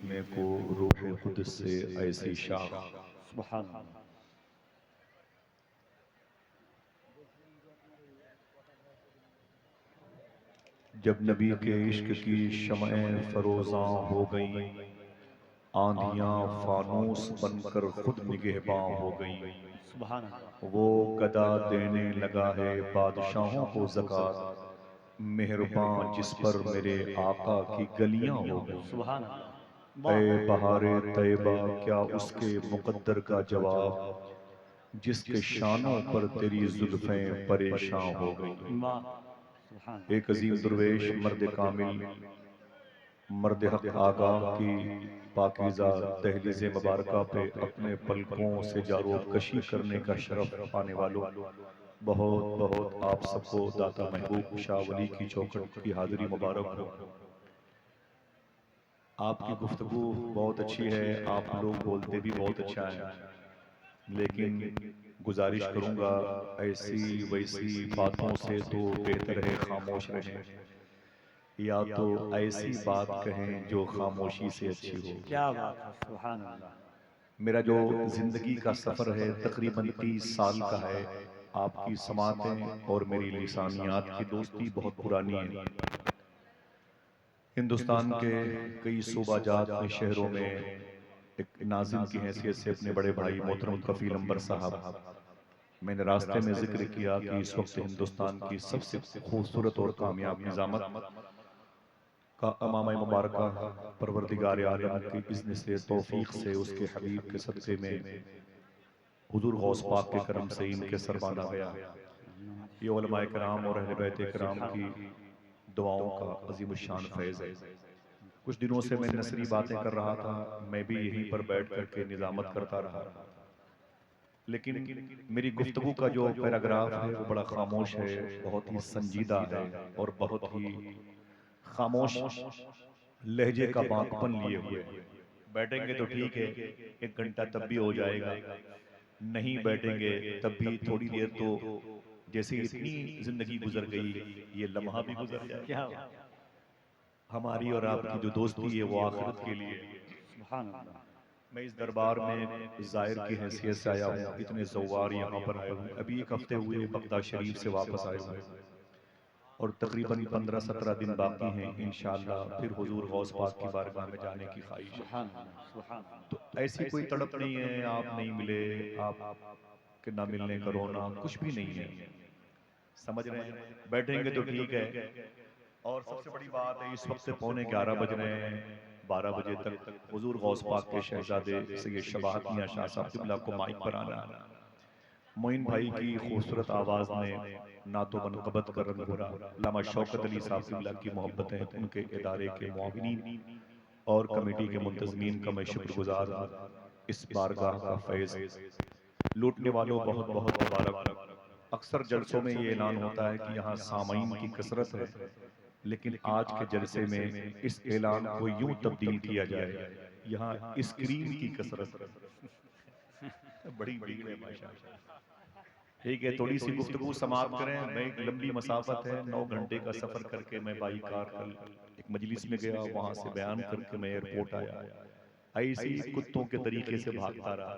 लिखने को रूह खुद से ऐसी शाख। सुभान अल्लाह। जब नबी के इश्क की शमएं फरोज़ां हो गईं, आंधियां फानूस बनकर खुद निगहबां हो गईं। सुभान अल्लाह। वो गदा देने लगा है बादशाहों को ज़कात, मेहरबान जिस पर मेरे आका की गलियां हो गईं। सुभान अल्लाह। ए वाह बहारे तैयबा क्या उसके मुकद्दर का जवाब, जिसके शानों पर तेरी जुल्फें परेशान हो गईं। वाह। सुभान एक अजीम दुर्वेश मर्द कामिल, मर्द हक आगाह की पाकीज़ा दहलीज़ मुबारका पे अपने पलकों से जारोब कशी करने का शरफ पाने वालों, बहुत बहुत आप सबको दाता महबूब शाह वली की चौखट की हाजिरी मुबारक हो। आपकी गुफ्तगू बहुत अच्छी है, आप लोग बोलते भी बहुत अच्छा है, लेकिन गुजारिश करूंगा ऐसी वैसी बातों से तो बेहतर है खामोश रहें, या तो ऐसी बात कहें जो खामोशी से अच्छी हो। क्या बात है। सुभान अल्लाह। मेरा जो जिंदगी का सफर है तकरीबन 30 साल का है। आपकी समातें और मेरी लिसानियात की दोस्ती बहुत पुरानी है। हिंदुस्तान के कई सूबा जात में शहरों में एक नाजिम की हैसियत से अपने बड़े भाई मोहतरम कफील अंबर साहब, मैंने रास्ते में जिक्र किया कि इस वक्त हिंदुस्तान की सबसे खूबसूरत और कामयाब निजामत का अमामा मुबारक परवरदिगार आलम की इज़्न से तौफीक से उसके हबीब के सदक़े में हुजूर गौस पाक के करम से इनके सर बांधा गया। ये उलमाए कराम और अहले बैत कराम की दुआओं का अजीम शान फैज़ है। कुछ दिनों से मैं नसरी बातें कर रहा था, मैं भी यहीं पर बैठ करके निजामत करता रहा, लेकिन मेरी गुफ्तगू का जो पैराग्राफ है वो बड़ा खामोश है, बहुत ही संजीदा है और बहुत ही खामोश लहजे का बांकपन लिए हुए है। बैठेंगे तो ठीक है, 1 घंटा तब भी हो जाएगा, नहीं बैठेंगे तब भी थोड़ी देर तो, जैसे इतनी जिंदगी गुजर गई, ये लम्हा भी गुजर जाएगा। क्या बात। हमारी और आपकी जो दोस्ती है वो आखिरत के लिए है। सुभान अल्लाह। मैं इस दरबार में जायर की हैसियत से आया हूँ, इतने ज़व्वार यहाँ पर आए हुए, अभी 1 हफ्ते हुए बगदाद शरीफ से वापस आए हुए, और तकरीबन 15-17 दिन बाकी हैं इंशाअल्लाह फिर हुजूर गौस पाक की बारगाह में जाने की ख्वाहिश है। सुभान अल्लाह। सुभान तो अल्लाह। ऐसी कोई तड़प नहीं है, आप नहीं मिले, आप के ना मिलने का रोना कुछ भी नहीं है, समझ रहे हैं। बैठेंगे तो ठीक है, और सबसे बड़ी बात है इस वक्त पौने 11 बज रहे हैं, 12 बजे तक हुजूर गौस पाक के शहजादे सैयद शबाहत मियां शाह साहब किबला को माइक पर आना है। मोइन भाई की खूबसूरत आवाज़ ने नातो मनकबत का रंग भरा, अल्लामा शौकत अली साहब किबला की मोहब्बतें, उनके इदारे के मुआविनीन और कमेटी के मुंतजमीन का मैं शुक्रगुजार हूँ। इस बारगाह का फैज़ लूटने वालों बहुत बहुत मुबारक हो। अक्सर जलसों में ये ऐलान होता है कि यहाँ सामाईन की कसरत है, लेकिन आज के जलसे में इस ऐलान को यूं तब्दील किया जाए, यहाँ स्क्रीन की कसरत है। बड़ी भीड़ है माशाल्लाह। ठीक है, थोड़ी सी गुफ्तगू समाप्त करें। मैं एक लंबी मसाफत है, 9 घंटे का सफर करके मैं बाई कार कल एक मजलिस में गया, वहां से बयान करके मैं एयरपोर्ट आया, ऐसी कुत्तों के तरीके से भागता रहा,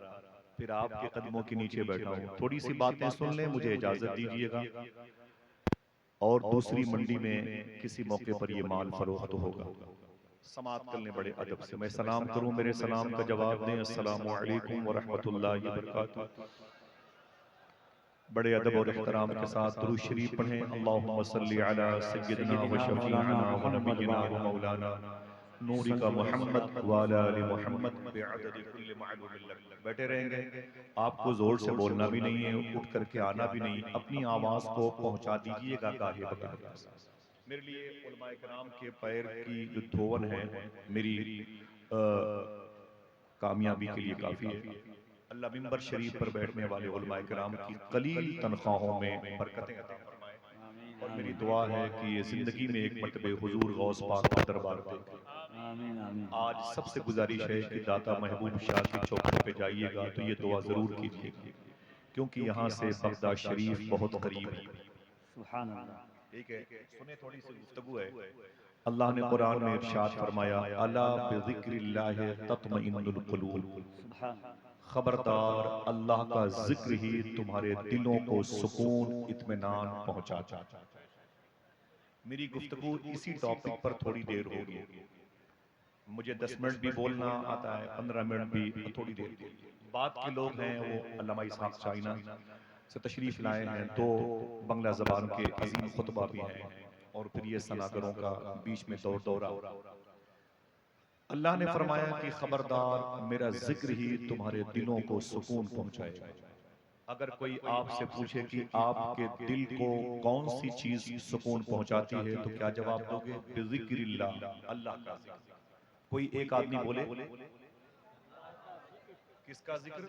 फिर आपके कदमों के नीचे बैठा हूँ। थोड़ी सी बातें सुन लें, मुझे इजाजत दीजिएगा, और दूसरी मंडी में किसी मौके पर ये माल फरोख्त होगा। समाप्त कर लें बड़े अदब से। मैं सलाम करूं, मेरे सलाम का जवाब दें, अस्सलामु अलैकुम व रहमतुल्लाहि व बरकातुहू। बड़े अदब और एहतराम के साथ दुरूद शरीफ पढ़ें। अल्लाहुम्मा सल्लि अला सय्यिदना व सैयदना मौलाना शफीअना व मोहम्मद नबिय्यिना व वाला मौलाना नूरी का सल्लल्लाहु मोहम्मद व अला आलि मोहम्मद बिअददि कुल्लि मालूमिन लक। बैठे रहेंगे, आपको जोर से बोलना भी नहीं है, उठ करके आना भी नहीं, अपनी आवाज को पहुंचा दीजिएगा गाहे बगाहे। मेरे लिए उलमाए कराम के पैर की जो धोवन है, मेरी कामयाबी के लिए काफी है। अल्लाह मिंबर शरीफ पर बैठने वाले उलमाए किराम की कलील तनख्वाहों में बरकतें अता फरमाए, आमीन और मेरी आमीन दुआ है कि ये जिंदगी में एक मरतबे हुजूर गौस पाक का दरबार देखें। आमीन आमीन। आज सबसे गुजारिश है कि दाता महबूब शाह की चौखट पे जाइएगा तो ये दुआ जरूर कीजिएगा, क्योंकि यहाँ से बगदाद शरीफ बहुत करीब है। सुभान अल्लाह। ठीक है, सुने, थोड़ी सी गुफ्तगू है। अल्लाह ने कुरान में इरशाद फरमाया, अला बिज़िक्रिल्लाहि तत्मइन्नुल क़ुलूब, सुभान खबरदार अल्लाह का जिक्र ही तुम्हारे दिलों को सुकून इत्मीनान पहुंचाता है। मेरी गुफ्तगू इसी टॉपिक पर थोड़ी देर होगी। मुझे 10 मिनट भी बोलना आता है, 15 मिनट भी, थोड़ी देर। बात के लोग हैं वो अल्लामा इसहाक चाइना से तशरीफ लाए हैं, तो बंगला ज़बान के अजीम खुतबा भी हैं, और फिर ये सनागरों का बीच में दौरा। अल्लाह ने फरमाया कि खबरदार मेरा जिक्र ही तुम्हारे दिलों को सुकून पहुंचाएगा। अगर कोई आपसे पूछे कि आपके दिल को कौन सी चीज सुकून पहुंचाती है, तो क्या जवाब दोगे? बिज़िक्रिल्लाह, अल्लाह का जिक्र। कोई एक आदमी बोले, किसका जिक्र?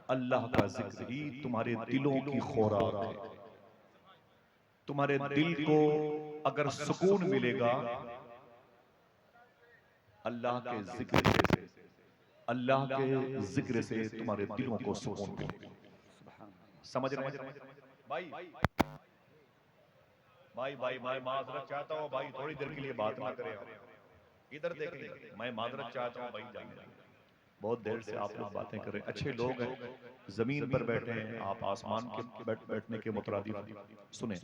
अल्लाह का जिक्र ही तुम्हारे दिलों की खुराक है। तुम्हारे दिल को अगर सुकून मिलेगा अल्लाह के जिक्र से, अल्लाह के जिक्र से तुम्हारे दिलों को सुकून मिलेगा। समझ रहे हैं भाई? भाई भाई मैं माजरत चाहता हूँ भाई, थोड़ी देर के लिए बात ना करें। इधर देखें, मैं माजरत चाहता हूँ भाई, जाने बहुत देर से आप लोग बातें कर रहे हैं। अच्छे लोग हैं, जमीन पर बैठे हैं, आप आसमान के बैठने के मुतरादिफ सुने।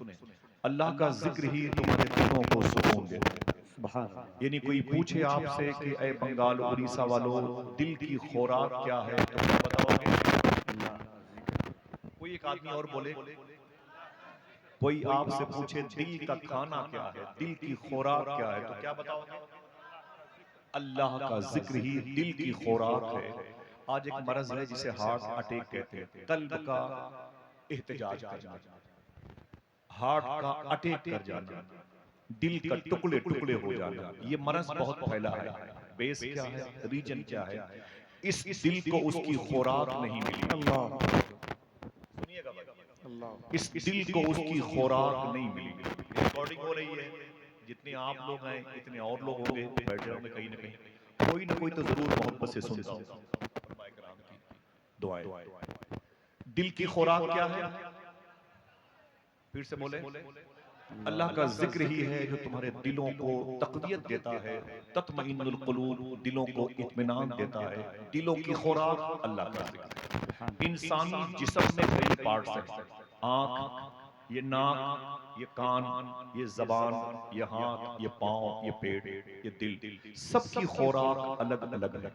अल्लाह का जिक्र ही तुम्हारे दिलों को सुकून देता है। यानी कोई पूछे आपसे कि ए बंगाल उड़ीसा वालों, दिल की खुराक क्या है, तो क्या बताओगे? कोई एक आदमी और बोले, कोई आपसे पूछे दिल का खाना क्या है, दिल की खुराक क्या है, तो क्या बताओगे? अल्लाह का जिक्र ही दिल की खुराक है। आज एक मरज है जिसे हार्ट अटैक कहते हैं, कल्ब का एहतजाज करना, हार्ट का अटैक कर जाना, दिल का टुकड़े टुकड़े हो जाना। ये मरज बहुत फैला है। बेस क्या है, रीजन क्या है? इस दिल को उसकी खुराक नहीं मिली। सुनिएगा भाई, इस दिल को उसकी खुराक नहीं मिली। रिकॉर्डिंग हो रही है, जितने आप लोग हैं इतने और लोग होंगे, बैठे होंगे कहीं ना कहीं, कोई ना कोई तो जरूर मोहब्बत से सुनता होगा। दुआएं। दिल की खुराक क्या है? फिर से बोले, अल्लाह का जिक्र ही है जो तुम्हारे दिलों को तक़वियत देता है। तत्मइन्नुल क़ुलूब, दिलों को इत्मीनान देता है। दिलों की खुराक अल्लाह का जिक्र। इंसानी जिस्म में कई पार्ट्स हैं, आंख, ये नाक, ये कान, ये जबान, ये हाथ, ये पांव, ये पेट, ये दिल, सबकी खुराक अलग अलग है।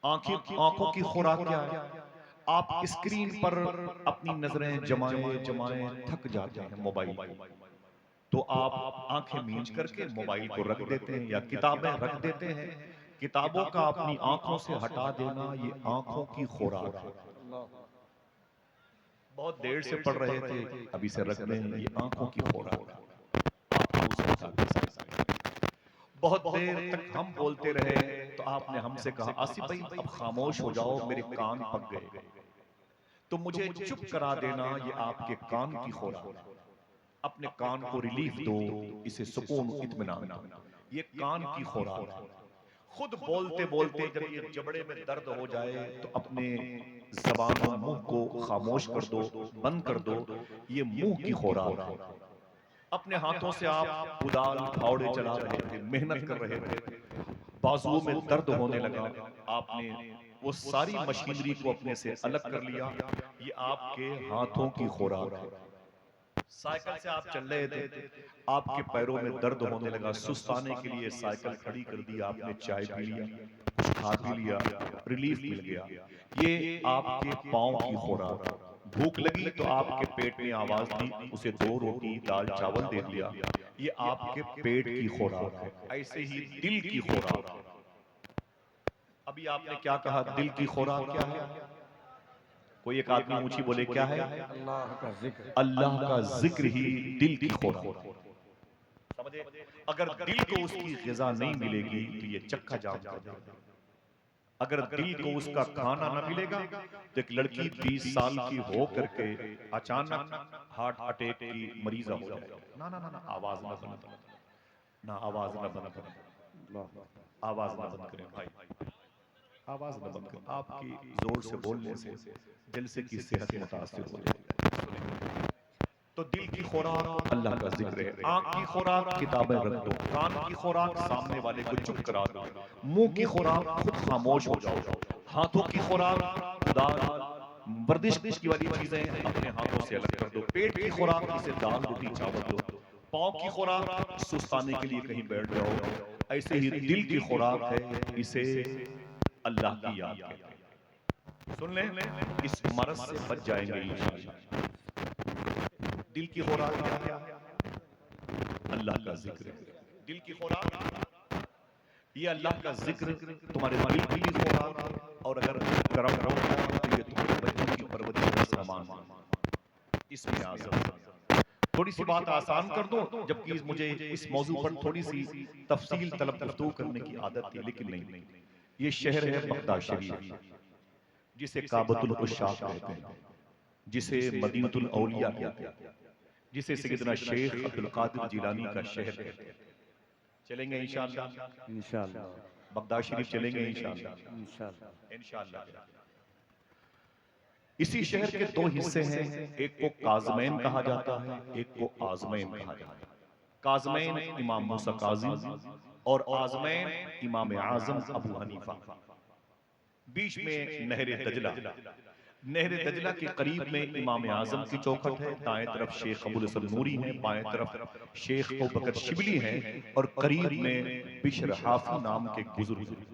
आंखों की खुराक क्या है? आप स्क्रीन पर अपनी नजरें जमाए जमाए थक जाते हैं मोबाइल को, तो आप आंखें मींच करके मोबाइल को रख देते हैं, या किताबें रख देते हैं। किताबों का अपनी आंखों से हटा देना, ये आंखों की खुराक है। बहुत देर से पढ़ रहे थे, अभी से रख दें, ये आंखों की खुराक है। आप मुंह से उठा के सकते हैं। बहुत देर तक हम बोलते रहे, तो आपने हमसे कहा, आसिफ भाई अब खामोश हो जाओ, मेरे कान पक गए। तो मुझे चुप करा देना, ये आपके कान की खुराक है। अपने कान को रिलीफ दो, इसे सुकून इत्मीनान दो, ये कान की खुराक है। खुद बोलते बोलते जब ये जबड़े में दर्द हो जाए, तो अपने जबान और मुंह को खामोश कर दो, बंद कर दो, ये मुंह की खुराक है। अपने हाथों से आप कुदाल फावड़े चला रहे थे, मेहनत कर रहे थे, बाजुओं में दर्द होने लगा, आपने वो सारी मशीनरी को अपने से अलग कर लिया, ये आपके हाथों की खुराक है। साइकिल से आप चल रहे थे, आपके पैरों में दर्द होने लगा, सुस्ताने के लिए साइकिल खड़ी कर दी, आपने चाय पी लिया, कुछ खा पी लिया, रिलीफ मिल गया, ये आपके पाँव की खुराक है। भूख लगी तो आपके पेट में आवाज दी, उसे 2 रोटी दाल चावल दे दिया, ये आपके पेट की खुराक है। ऐसे ही दिल की खुराक है। अभी आपने क्या कहा, दिल की खुराक क्या है? कोई एक आदमी ऊंची बोले, क्या है? अल्लाह का जिक्र। अल्लाह का जिक्र ही दिल की खुराक है। समझे? अगर दिल को उसकी ग़िज़ा नहीं मिलेगी तो ये चक्का जाम कर देगा। अगर दिल को उसका खाना ना मिलेगा, तो एक लड़की 20 साल की हो करके अचानक हार्ट अटैक की मरीजा हो जाएगी। ना ना ना ना, आवाज ना बंद करें, ना आवाज ना बंद करें, आवाज ना बंद करें भाई, आवाज ना बंद करें। आपकी जोर से बोलने से जलसे की सेहत मुतासिर हो जाएगी। तो दिल की खुराक अल्लाह का जिक्र है, आंख की खुराक किताबें रख दो, कान की खुराक सामने वाले को चुप करा दो, मुंह की खुराक खुद खामोश हो जाओ, हाथों की खुराक खुदा वर्जिश की वाली चीजें अपने हाथों से अलग कर दो, पेट की खुराक इसे दाल रोटी चावल दो, पाँव की खुराक सुस्ताने के लिए कहीं बैठ जाओ, ऐसे ही दिल की खुराक है, इसे अल्लाह की याद कहते हैं। सुन लें, इस मरज से बच जाएंगे इंशाअल्लाह। दिल की खुराक क्या है? अल्लाह का जिक्र। दिल की खुराक, ये अल्लाह का जिक्र तुम्हारे दिल की भी खुराक है, और अगर करम होगा तो ये तुम्हारे बच्चों की परवरिश का सामान है। इसमें आज़म थोड़ी सी बात आसान कर दूं, जबकि मुझे इस मौजू पर थोड़ी सी तफसील तलब गुफ्तगू करने की आदत थी, लेकिन नहीं। ये शहर है बगदाद शरीफ, जिसे काबतुल उशाक कहते हैं, जिसे मदीनतुल औलिया कहते हैं, जिसे सैयदना शेख अब्दुल कादिर जिलानी का शहर कहते हैं। चलेंगे इंशाअल्लाह, इंशाअल्लाह बगदाद शरीफ चलेंगे इंशाअल्लाह, इंशाअल्लाह इंशाअल्लाह। इसी शहर के दो हिस्से हैं, एक को काज़मैन कहा जाता है, एक को आज़मैन कहा जाता है। काज़मैन इमाम मूसा काज़िम और आज़मैन इमाम आज़म अबू हनीफा। बीच में नहर दजला, नहर दजला के करीब में इमाम आज़म की चौखट है, दाएं तरफ शेख अबुल हसन नूरी है, बाएं तरफ शेख अबू बकर शिबली हैं, और करीब में बिशर हाफी नाम के बुजुर्ग हैं।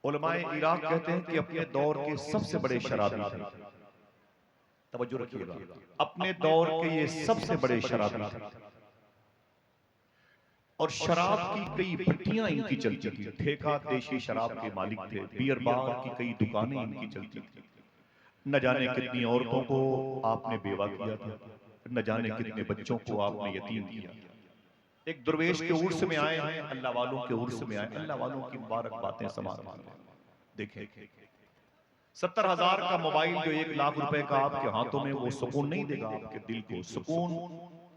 उलमाए इराक कहते हैं कि अपने दौर के सबसे बड़े शराबी थे। तवज्जो रखिएगा, अपने दौर के ये सबसे बड़े शराबी थे, और शराब की कई भट्टियां इनकी चलती थी। ठेका देशी शराब के मालिक थे, बियर बार की कई दुकानें इनकी चलती थी। न जाने कितनी औरतों को आपने बेवा किया था, न जाने कितने बच्चों को आपने यतीम किया। एक दुर्वेश के उर्स में आए हैं, अल्लाह वालों के उर्स में आए, अल्लाह वालों की मुबारक बातें समाज में देखें। 70,000 का मोबाइल जो 1 लाख रुपए का आपके हाथों में, वो सुकून नहीं देगा आपके दिल को। सुकून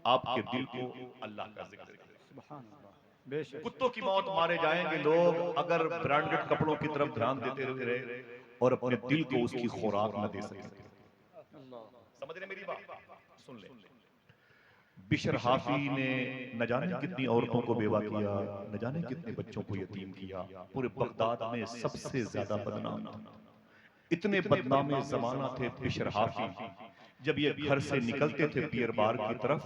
आपके दिल को अल्लाह का जिक्र देगा। सुभान अल्लाह बेशक कुत्तों की मौत मारे जाएंगे लोग अगर ब्रांडेड कपड़ों की तरफ ध्यान देते रहे और अपने दिल को उसकी खुराक न दे सके। समझ रहे मेरी बात? सुन ले, बिशर हाफी ने न जाने कितनी औरतों को बेवा किया, न जाने कितने बच्चों को यतीम किया। पूरे बगदाद में सबसे ज्यादा बदनाम था। इतने बदनाम जमाना थे बिशर हाफी। जब ये घर से निकलते थे बियर बार की तरफ,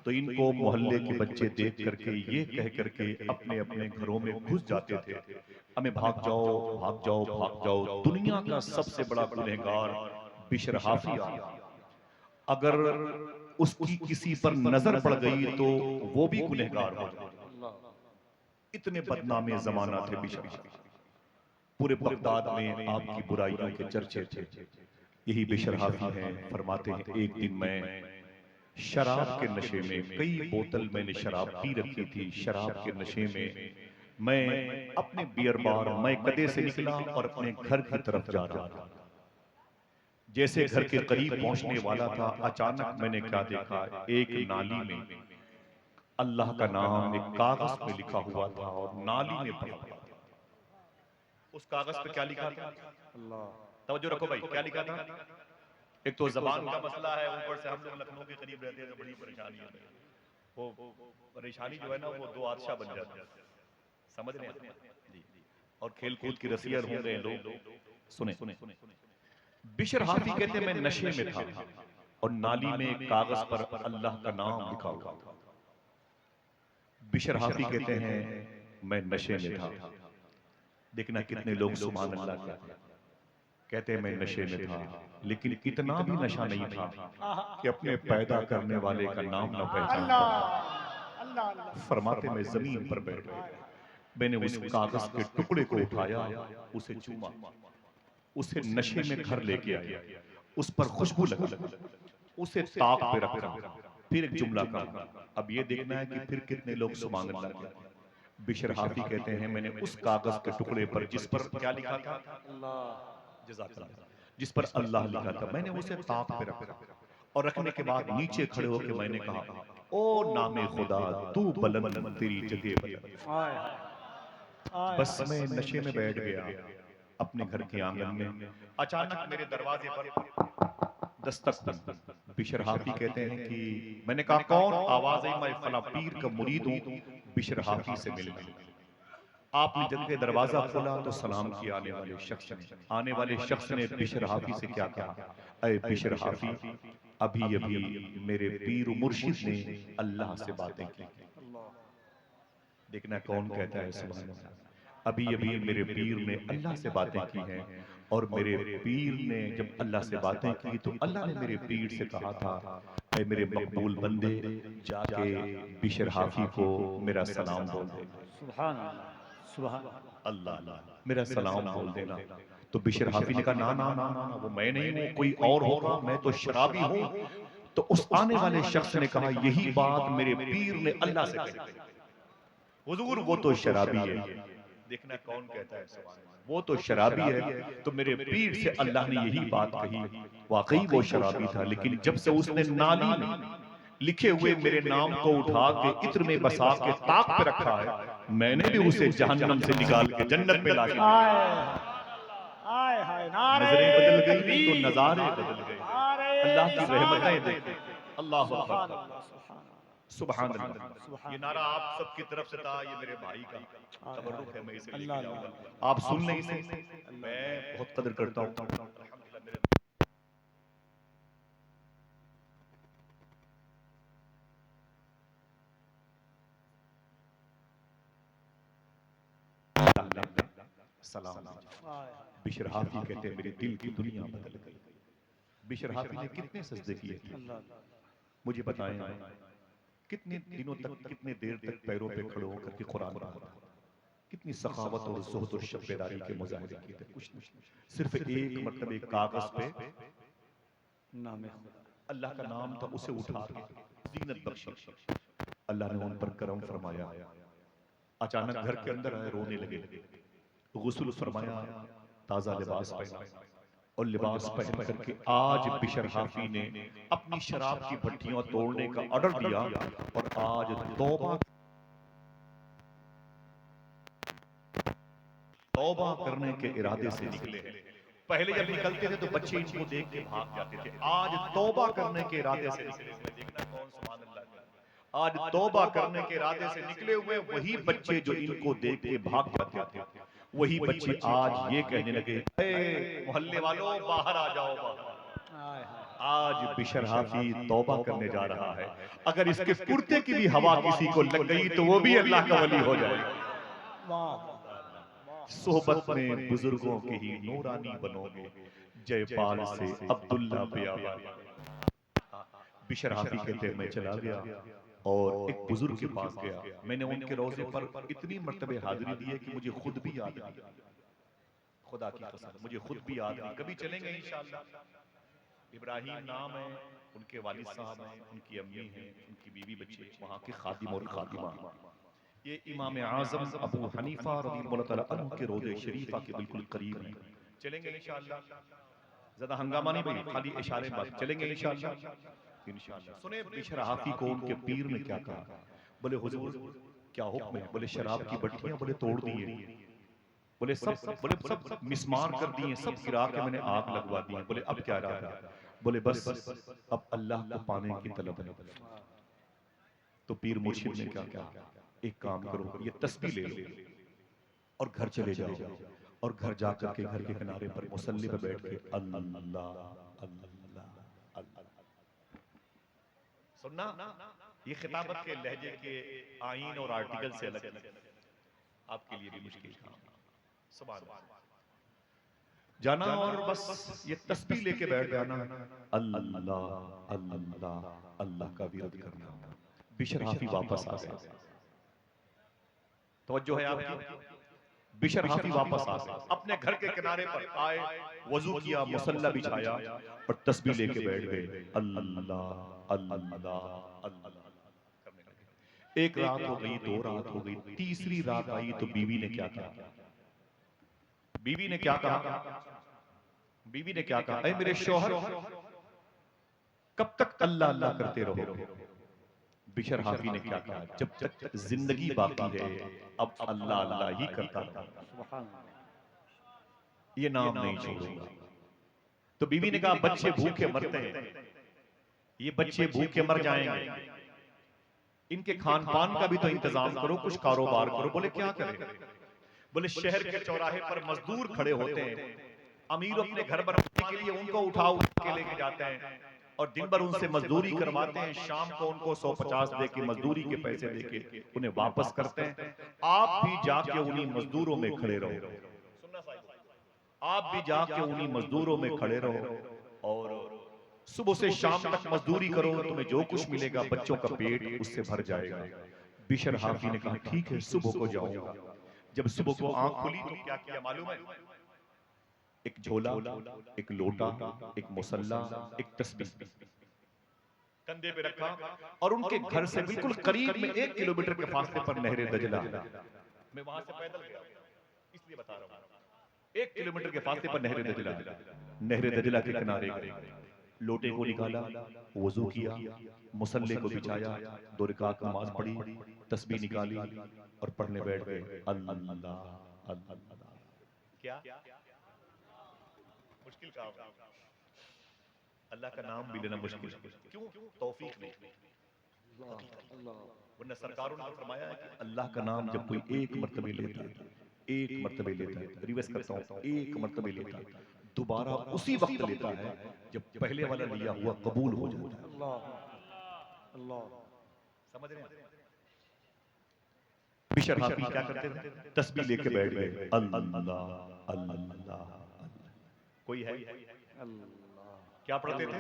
तो इनको मोहल्ले के बच्चे देख करके ये कह करके अपने अपने घरों में घुस जाते थे, हमें भाग जाओ भाग जाओ भाग जाओ, दुनिया का सबसे बड़ा गुनहगार बिशर हाफी आ, अगर उसकी किसी पर नजर पड़ गई तो वो भी गुनहगार हो जाए। इतने बदनामे जमाना थे बिशर हाफी। पूरे बगदाद में आपकी बुराइयों के चर्चे थे। यही बिशर हाफी हैं, फरमाते हैं एक दिन मैं शराब के नशे में, कई बोतल मैंने शराब पी रखी थी, शराब के नशे में मैं अपने बियर बार मैं कदे से निकला और अपने घर की तरफ जा रहा था। जैसे घर के करीब पहुंचने वाला था, अचानक मैंने क्या देखा, एक नाली में अल्लाह का नाम एक कागज में लिखा हुआ था और नाली में पड़ा हुआ था। उस कागज पे क्या लिखा था? तवज्जो रखो भाई, क्या लिखा था? एक तो जबान का मसला है, ऊपर से हम लोग लखनऊ के करीब रहते हैं तो बड़ी परेशानी है। वो परेशानी जो है ना, वो दो आदशाह बन जाती है। समझ रहे हैं जी? और खेल कूद की रसियत होंगे लोग। सुने, बिशर हाफी कहते मैं नशे में था और नाली में एक कागज पर अल्लाह का नाम लिखा हुआ था। बिशर हाफी कहते हैं मैं नशे में था। देखना कितने लोग सुभान अल्लाह कहते हैं मैं नशे में था, लेकिन इतना भी नशा नहीं था कि अपने पैदा करने वाले का नाम न पहचान पाऊं। फरमाते मैं जमीन पर बैठ गया, मैंने उस कागज के टुकड़े को उठाया, उसे चूमा, उसे नशे में घर लेके आया, उस पर खुशबू लगी, उसे ताक पे रखा, फिर एक जुमला कहा। अब ये देखना है कि फिर कितने लोग सुभान अल्लाह कहते हैं। बिशर हाफी कहते हैं मैंने उस कागज के टुकड़े पर, जिस पर क्या लिखा था, जज़ाकल्लाह, जिस पर अल्लाह लिखा था, मैंने उसे ताक पे रखा और रखने के बाद नीचे खड़े होकर मैंने कहा ओ नामे खुदा तू बुलंद तेरी जगह बुलंद। बस मैं नशे में बैठ गया अपने घर के आंगन में। अचानक मेरे दरवाजे पर दस्तक हुई। बिशर हाफी कहते हैं कि मैंने कहा कौन? आवाज आई, मैं फला पीर का मुरीद हूं, बिशर हाफी से मिलना। आपने जब के दरवाजा खोला तो सलाम किया आने वाले शख्स ने। आने वाले शख्स ने बिशर हाफी से क्या कहा? अरे बिशर हाफी, अभी अभी मेरे पीर मुर्शिद ने अल्लाह से बातें की। देखना कौन कहता है सुभान अल्लाह। अभी अभी मेरे पीर ने अल्लाह से बातें की हैं, और मेरे पीर ने जब अल्लाह से बातें की तो अल्लाह ने मेरे पीर से कहा था, ऐ मेरे मकबूल बंदे, जाके बिशर हाफी को मेरा सलाम बोल दे। सुभान अल्लाह, सुभान अल्लाह अल्लाह, मेरा सलाम बोल देना। तो बिशर हाफी ने कहा ना ना ना ना ना, वो मैं नहीं हूं, कोई और होगा, मैं तो शराबी हूं। तो उस आने वाले शख्स ने कहा यही बात मेरे पीर ने अल्लाह से कही। हुजूर वो तो शराबी है। देखना कौन कहता है सुभान अल्लाह। वो तो शराबी है, तो मेरे पीर से अल्लाह ने यही बात कही। वाकई वो शराबी था, लेकिन जब से उसने नाली में लिखे हुए मेरे नाम को उठा के इत्र में बसा के ताक पे रखा है, मैंने भी उसे जहन्नम से निकाल के जन्नत में ला के दिया। आय हाय, नारे नजरें बदल गई तो तकबीर, नजारे बदल गए। नारे अल्लाह की रहमतें रिसालत, देखिए। अल्लाह सुभान अकबर, अल्लाह, सुभान अल्लाह, सुभान अल्लाह। सुभान ये नारा आप सबकी तरफ से था, ये मेरे भाई का तबर्रुक है, मैं इसे लेके अल्लाह जाऊंगा। अल्लाह, आप सुन लें इसे, मैं बहुत कदर करता हूँ अल्हम्दुलिल्लाह। मेरे सलाम। बिशर हाफी कहते हैं मेरे दिल की दुनिया बदल गई। बिशर हाफी ने कितने सजदे किए थे मुझे बताएं? कितने दिनों तक, कितने देर तक पैरों पे खड़े होकर के कुरान पढ़ा था? कितनी सखावत और ज़ुहद और शब्बेदारी के मुजाहिरे किए थे? कुछ नहीं, सिर्फ एक मतलब एक कागज पे नाम खुदा, अल्लाह का नाम था, उसे उठा के जीनत बख्शी। अल्लाह ने उन पर करम फरमाया। अचानक घर के अंदर आए, रोने लगे, गुस्ल फरमाया, ताजा लिबास पहना, और लिबास पहन करके आज बिशर हाफी ने अपनी शराब की भट्टियां तोड़ने का ऑर्डर दिया, और आज तौबा करने के इरादे से निकले हैं। पहले जब निकलते थे तो बच्चे इनको देख के भाग जाते थे, आज तौबा करने के इरादे से निकले हुए। देखना कौन सुभान अल्लाह का। आज तौबा करने के इरादे से निकले हुए वही बच्चे जो इनको देख के भाग जाते थे, वही बच्चे आज ये कहने लगे, ए मोहल्ले वालों बाहर आ जाओ बाहर। आज बिशर हाफी तौबा करने जा रहा है। अगर इसके कुर्ते की भी हवा किसी को लग गई तो वो भी अल्लाह का वली हो जाएगा। सोहबत में बुजुर्गों के ही नूरानी बनोगे, जयपाल से अब्दुल्ला बियाबान। बिशर हाफी कहते मैं चला गया और एक बुजुर्ग के पास गया। मैंने उनके रोजे पर इतनी मर्तबे हाजिरी दी है कि मुझे खुद भी याद नहीं। खुदा की कसम मुझे खुद भी याद नहीं। कभी चलेंगे इंशाअल्लाह। इब्राहिम नाम है, उनके वालिद साहब हैं, उनकी अम्मी हैं, उनकी बीवी बच्चे वहां के खादिम और खादिमा। ये इमाम आजम अबू हनीफा रज़ियल्लाहु तआला अन्हु के रोज़े शरीफा के बिल्कुल करीब है। चलेंगे इंशाअल्लाह। ज्यादा हंगामा नहीं भाई, खाली इशारे बात। चलेंगे इंशाअल्लाह, इंशाअल्लाह। सुने बिशर हाफी को उनके पीर ने क्या कहा। बोले हुजूर क्या हुक्म है? बोले शराब की भट्टियां बोले तोड़ दिए, बोले सब मिसमार कर दिए, सब गिरा के मैंने आग लगवा दी। बोले अब क्या इरादा? बोले बस अब अल्लाह को पाने की तलब है। तो पीर मुर्शिद ने क्या कहा, एक काम करो, ये तस्बीह ले लो और घर चले जाओ, और घर जाकर के घर के किनारे पर मुसल्ले पर बैठ के अल्लाह अल्लाह अल्लाह। सुनना, ये खिताबत के लहजे के आईन और आर्टिकल से अलग है, आपके लिए भी मुश्किल काम। सुभान अल्लाह। जाना और बस ये तस्बीह लेके बैठ जाना, अल्लाह अल्लाह अल्लाह का विरद करना। बिशर हाफी वापस आ गए। तवज्जो है आपकी? बिशर हाफी वापस आ गए, अपने घर के किनारे पर आए, वजू किया, मुसल्ला बिछाया और तस्बीह लेके बैठ गए, अल्लाह अल्लाह अल्लाह करने लगे। एक रात हो गई, दो रात हो गई, तीसरी रात आई तो बीवी ने क्या कहा? बीवी ने क्या कहा? बीवी ने क्या कहा? ऐ मेरे शौहर, कब तक अल्लाह अल्लाह करते रहोगे? बिशर हाफी ने क्या कहा? जब तक जिंदगी बाकी है अब अल्लाह अल्लाह ही करता रहूंगा, ये नाम नहीं छोड़ूंगा। तो बीवी ने कहा बच्चे भूखे मरते हैं, ये बच्चे भूखे मर जाएंगे, इनके खान पान का भी तो इंतजाम करो, कुछ कारोबार करो। बोले क्या करें? बोले शहर के चौराहे पर मजदूर खड़े होते हैं, अमीर अपने घर बनाने के लिए उनको उठा के लेके जाते हैं और दिन भर उनसे मजदूरी करवाते हैं, शाम को उनको 150 दे के मजदूरी के पैसे दे के उन्हें वापस करते हैं। आप भी जाके उन्हीं मजदूरों में खड़े रहो, आप भी जाके उन्हीं मजदूरों में खड़े रहो और सुबह से शाम तक मजदूरी करो, तुम्हें जो कुछ मिलेगा बच्चों का पेट उससे भर जाएगा। बिशर हाफी ने कहा ठीक है, सुबह को जाऊंगा। जब सुबह को आंख खुली तो क्या किया मालूम है? एक झोला, एक लोटा, एक मुसल्ला, एक तस्बीह कंधे पे रखा और उनके घर से बिल्कुल करीब में 1 किलोमीटर के फासले पर नहरे दजला। मैं वहां से पैदल गया इसलिए बता रहा हूं। 1 किलोमीटर के फासले पर नहरे दजला, नहरे दजला के किनारे गए, लोटे को निकाला, वजू किया, मुसल्ले को बिछाया, 2 रकात नमाज पढ़ी, तस्बीह निकाली और पढ़ने बैठ गए। अल्लाह अल्लाह। क्या मुश्किल काम है, अल्लाह का नाम भी लेना मुश्किल है। क्यों? तौफीक नहीं। वरना सरकारों ने फरमाया है कि अल्लाह का नाम जब कोई एक मर्तबे लेता है, एक मर्तबे लेता है, रिवर्स करता हूं, एक मर्तबे लेता है, दोबारा उसी वक्त लेता है जब पहले वाला लिया हुआ कबूल हो जाता है। अल्लाह समझ रहे हैं? बिशर हाफी क्या करते थे? तस्बीह लेके बैठ गए, अल्लाह अल्लाह। कोई है? क्या पढ़ते थे?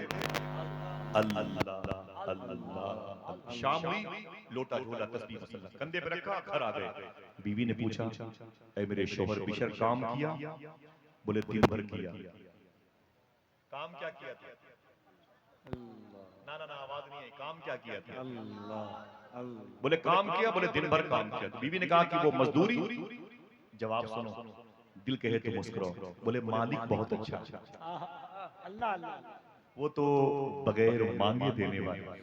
अल्लाह अल्लाह। शाम हुई, लोटा झोला तस्बीह मसल्ला कंधे पे रखा, घर आ गए। बीवी ने पूछा ऐ मेरे शोहर बिशर काम किया? बोले दिन भर किया। काम क्या किया था? ना ना ना आवाज नहीं आई। काम क्या किया था? बोले काम किया। बोले दिन भर काम किया। तो बीवी ने कहा कि वो मजदूरी? जवाब सुनो, दिल कहे तो मुस्कुराओ। बोले मालिक बहुत अच्छा, अल्लाह अल्लाह, वो तो बगैर मांगे देने वाला।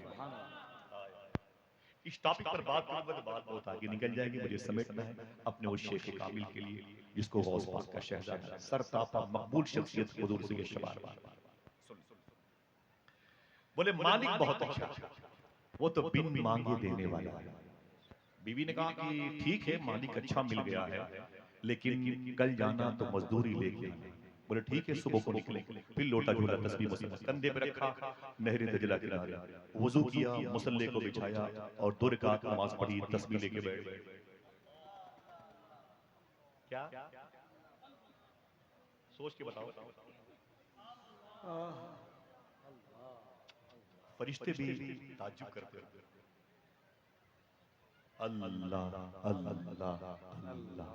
इस टॉपिक पर बात करूंगा तो बात बहुत आगे निकल जाएगी, मुझे समेटना है अपने उस शेख कामिल के लिए जिसको गौस पाक का शहजादा, सरतापा मकबूल शख्सियत हुजूर से शबार। बोले मालिक बहुत अच्छा, वो तो बिन मांगे देने वाला है। बीवी ने कहा कि ठीक है मालिक अच्छा मिल गया है, लेकिन कल जाना तो मजदूरी लेके आना। बोले ठीक है, सुबह को निकले, फिर लोटा झोला तस्बीह मसल्ला कंधे पे रखा, नहरे दजला किनारे वजू किया, मुसल्ले को बिछाया और 2 रकात नमाज पढ़ी, तस्बीह लेके बैठ गए। क्या सोच के बताओ? फरिश्ते भी ताज्जुब करते हैं। अल्लाह अल्लाह अल्लाह।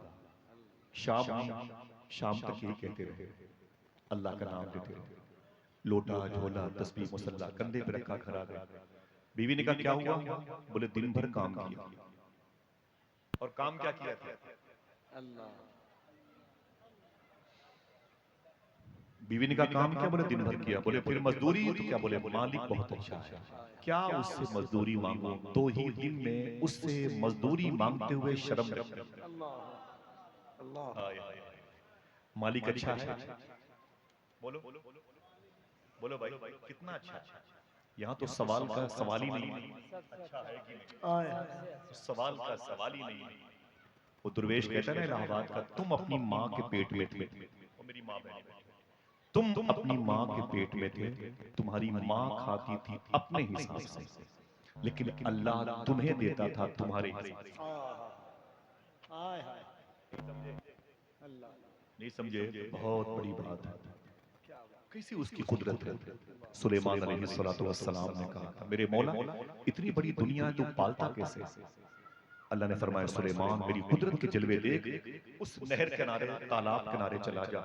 शाम तक यही कहते रहे, अल्लाह का नाम लेते रहे। लोटा झोला तस्बीह मुसल्ला कंधे पे रखा, खड़ा गए। बीवी ने कहा क्या हुआ? बोले दिन भर काम किया। और काम क्या किया था? अल्लाह बीवी ने कहा काम क्या? बोले दिन भर किया। बोले फिर मजदूरी? तो क्या? बोले मालिक बहुत अच्छा है, क्या उससे मजदूरी मांगो? 2 ही दिन में उससे मजदूरी मांगते हुए शर्म लगती है। अल्लाह मालिक अच्छा है। बोलो बोलो भाई, कितना अच्छा है। यहाँ तो सवाल का सवाल ही नहीं, अच्छा है कि नहीं, सवाल का सवाल ही नहीं। वो दुर्वेश कहता है ना इलाहाबाद का, तुम अपनी माँ के पेट में थे, वो मेरी माँ बहन, तुम अपनी माँ के पेट में थे, तुम्हारी माँ खाती थी अपने हिसाब से, लेकिन अल्लाह तुम्हें देता था तुम्हारे हिसाब से। हाय हाय, अल्लाह नहीं समझे? बहुत बड़ी बात है। कैसी उसकी कुदरत है। सुलेमान अलैहिस्सलातु वस्सलाम ने कहा था, मेरे मौला इतनी बड़ी दुनिया तू पालता कैसे? अल्लाह ने फरमाया, सुलेमान मेरी कुदरत के जलवे देख, उस नहर किनारे, तालाब किनारे चला जा।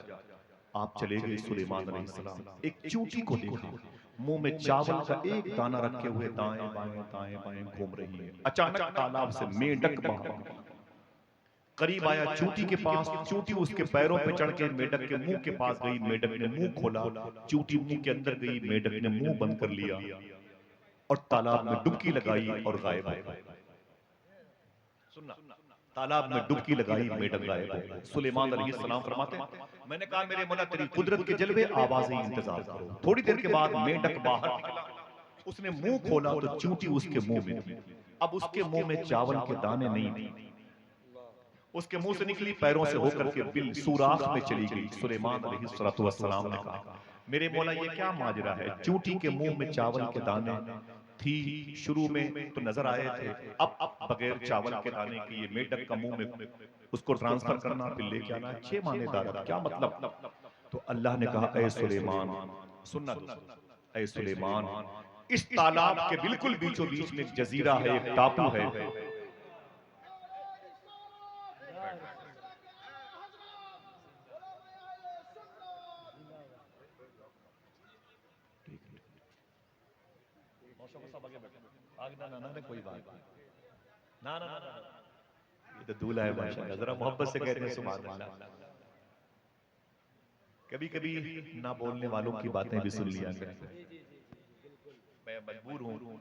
आप चले गए सुलेमान अलैहिस्सलाम, एक चूंटी को देखा, मुंह में चावल का एक दाना रखे हुए दाएं बाएं घूम रही है। अचानक तालाब से मेंढक बाहर करीब आया, चूंटी के पास, चूंटी उसके पैरों पे चढ़ के मेंढक के मुंह के पास गई। मेंढक ने मुंह खोला, चूंटी मुंह के अंदर गई, मेंढक ने मुंह बंद कर लिया और तालाब में डुबकी लगाई और गायब हो गई। सुनना, तालाब में डुबकी लगाई, मेढक गायब हो गए। सुलेमान अलैहिस्सलाम फरमाते हैं, मैंने कहा मेरे मौला तेरी कुदरत के जलवे, आवाज़ ही इंतजार करो। थोड़ी देर के बाद मेढक बाहर निकला, उसने मुंह खोला तो चूंटी उसके मुंह में थी। अब उसके मुंह में चावल के दाने नहीं थे, उसके मुंह से निकली, पैरों से होकर के बिल सुराख में चली गई। सुलेमान अलैहिस्सलाम ने कहा, मेरे मौला ये क्या माजरा है? चूंटी के मुंह में चावल के दाने थी, शुरू में तो नजर आए थे, अब बगैर चावल के दाने के ये मेढक का मुंह में उसको ट्रांसफर करना, फिर लेके आना, 6 माने दारा, क्या मतलब? तो अल्लाह ने कहा, ए सुलेमान, सुनना दोस्तों, ए सुलेमान, इस तालाब के बिल्कुल बीचों बीच में एक जजीरा है, एक टापू है। कोई बात ना ना ना, ये तो दूल्हा है माशाल्लाह, जरा मोहब्बत से कहते हैं सुभान अल्लाह। कभी कभी ना बोलने वालों की बातें भी सुन लिया करें। मैं मजबूर हूँ,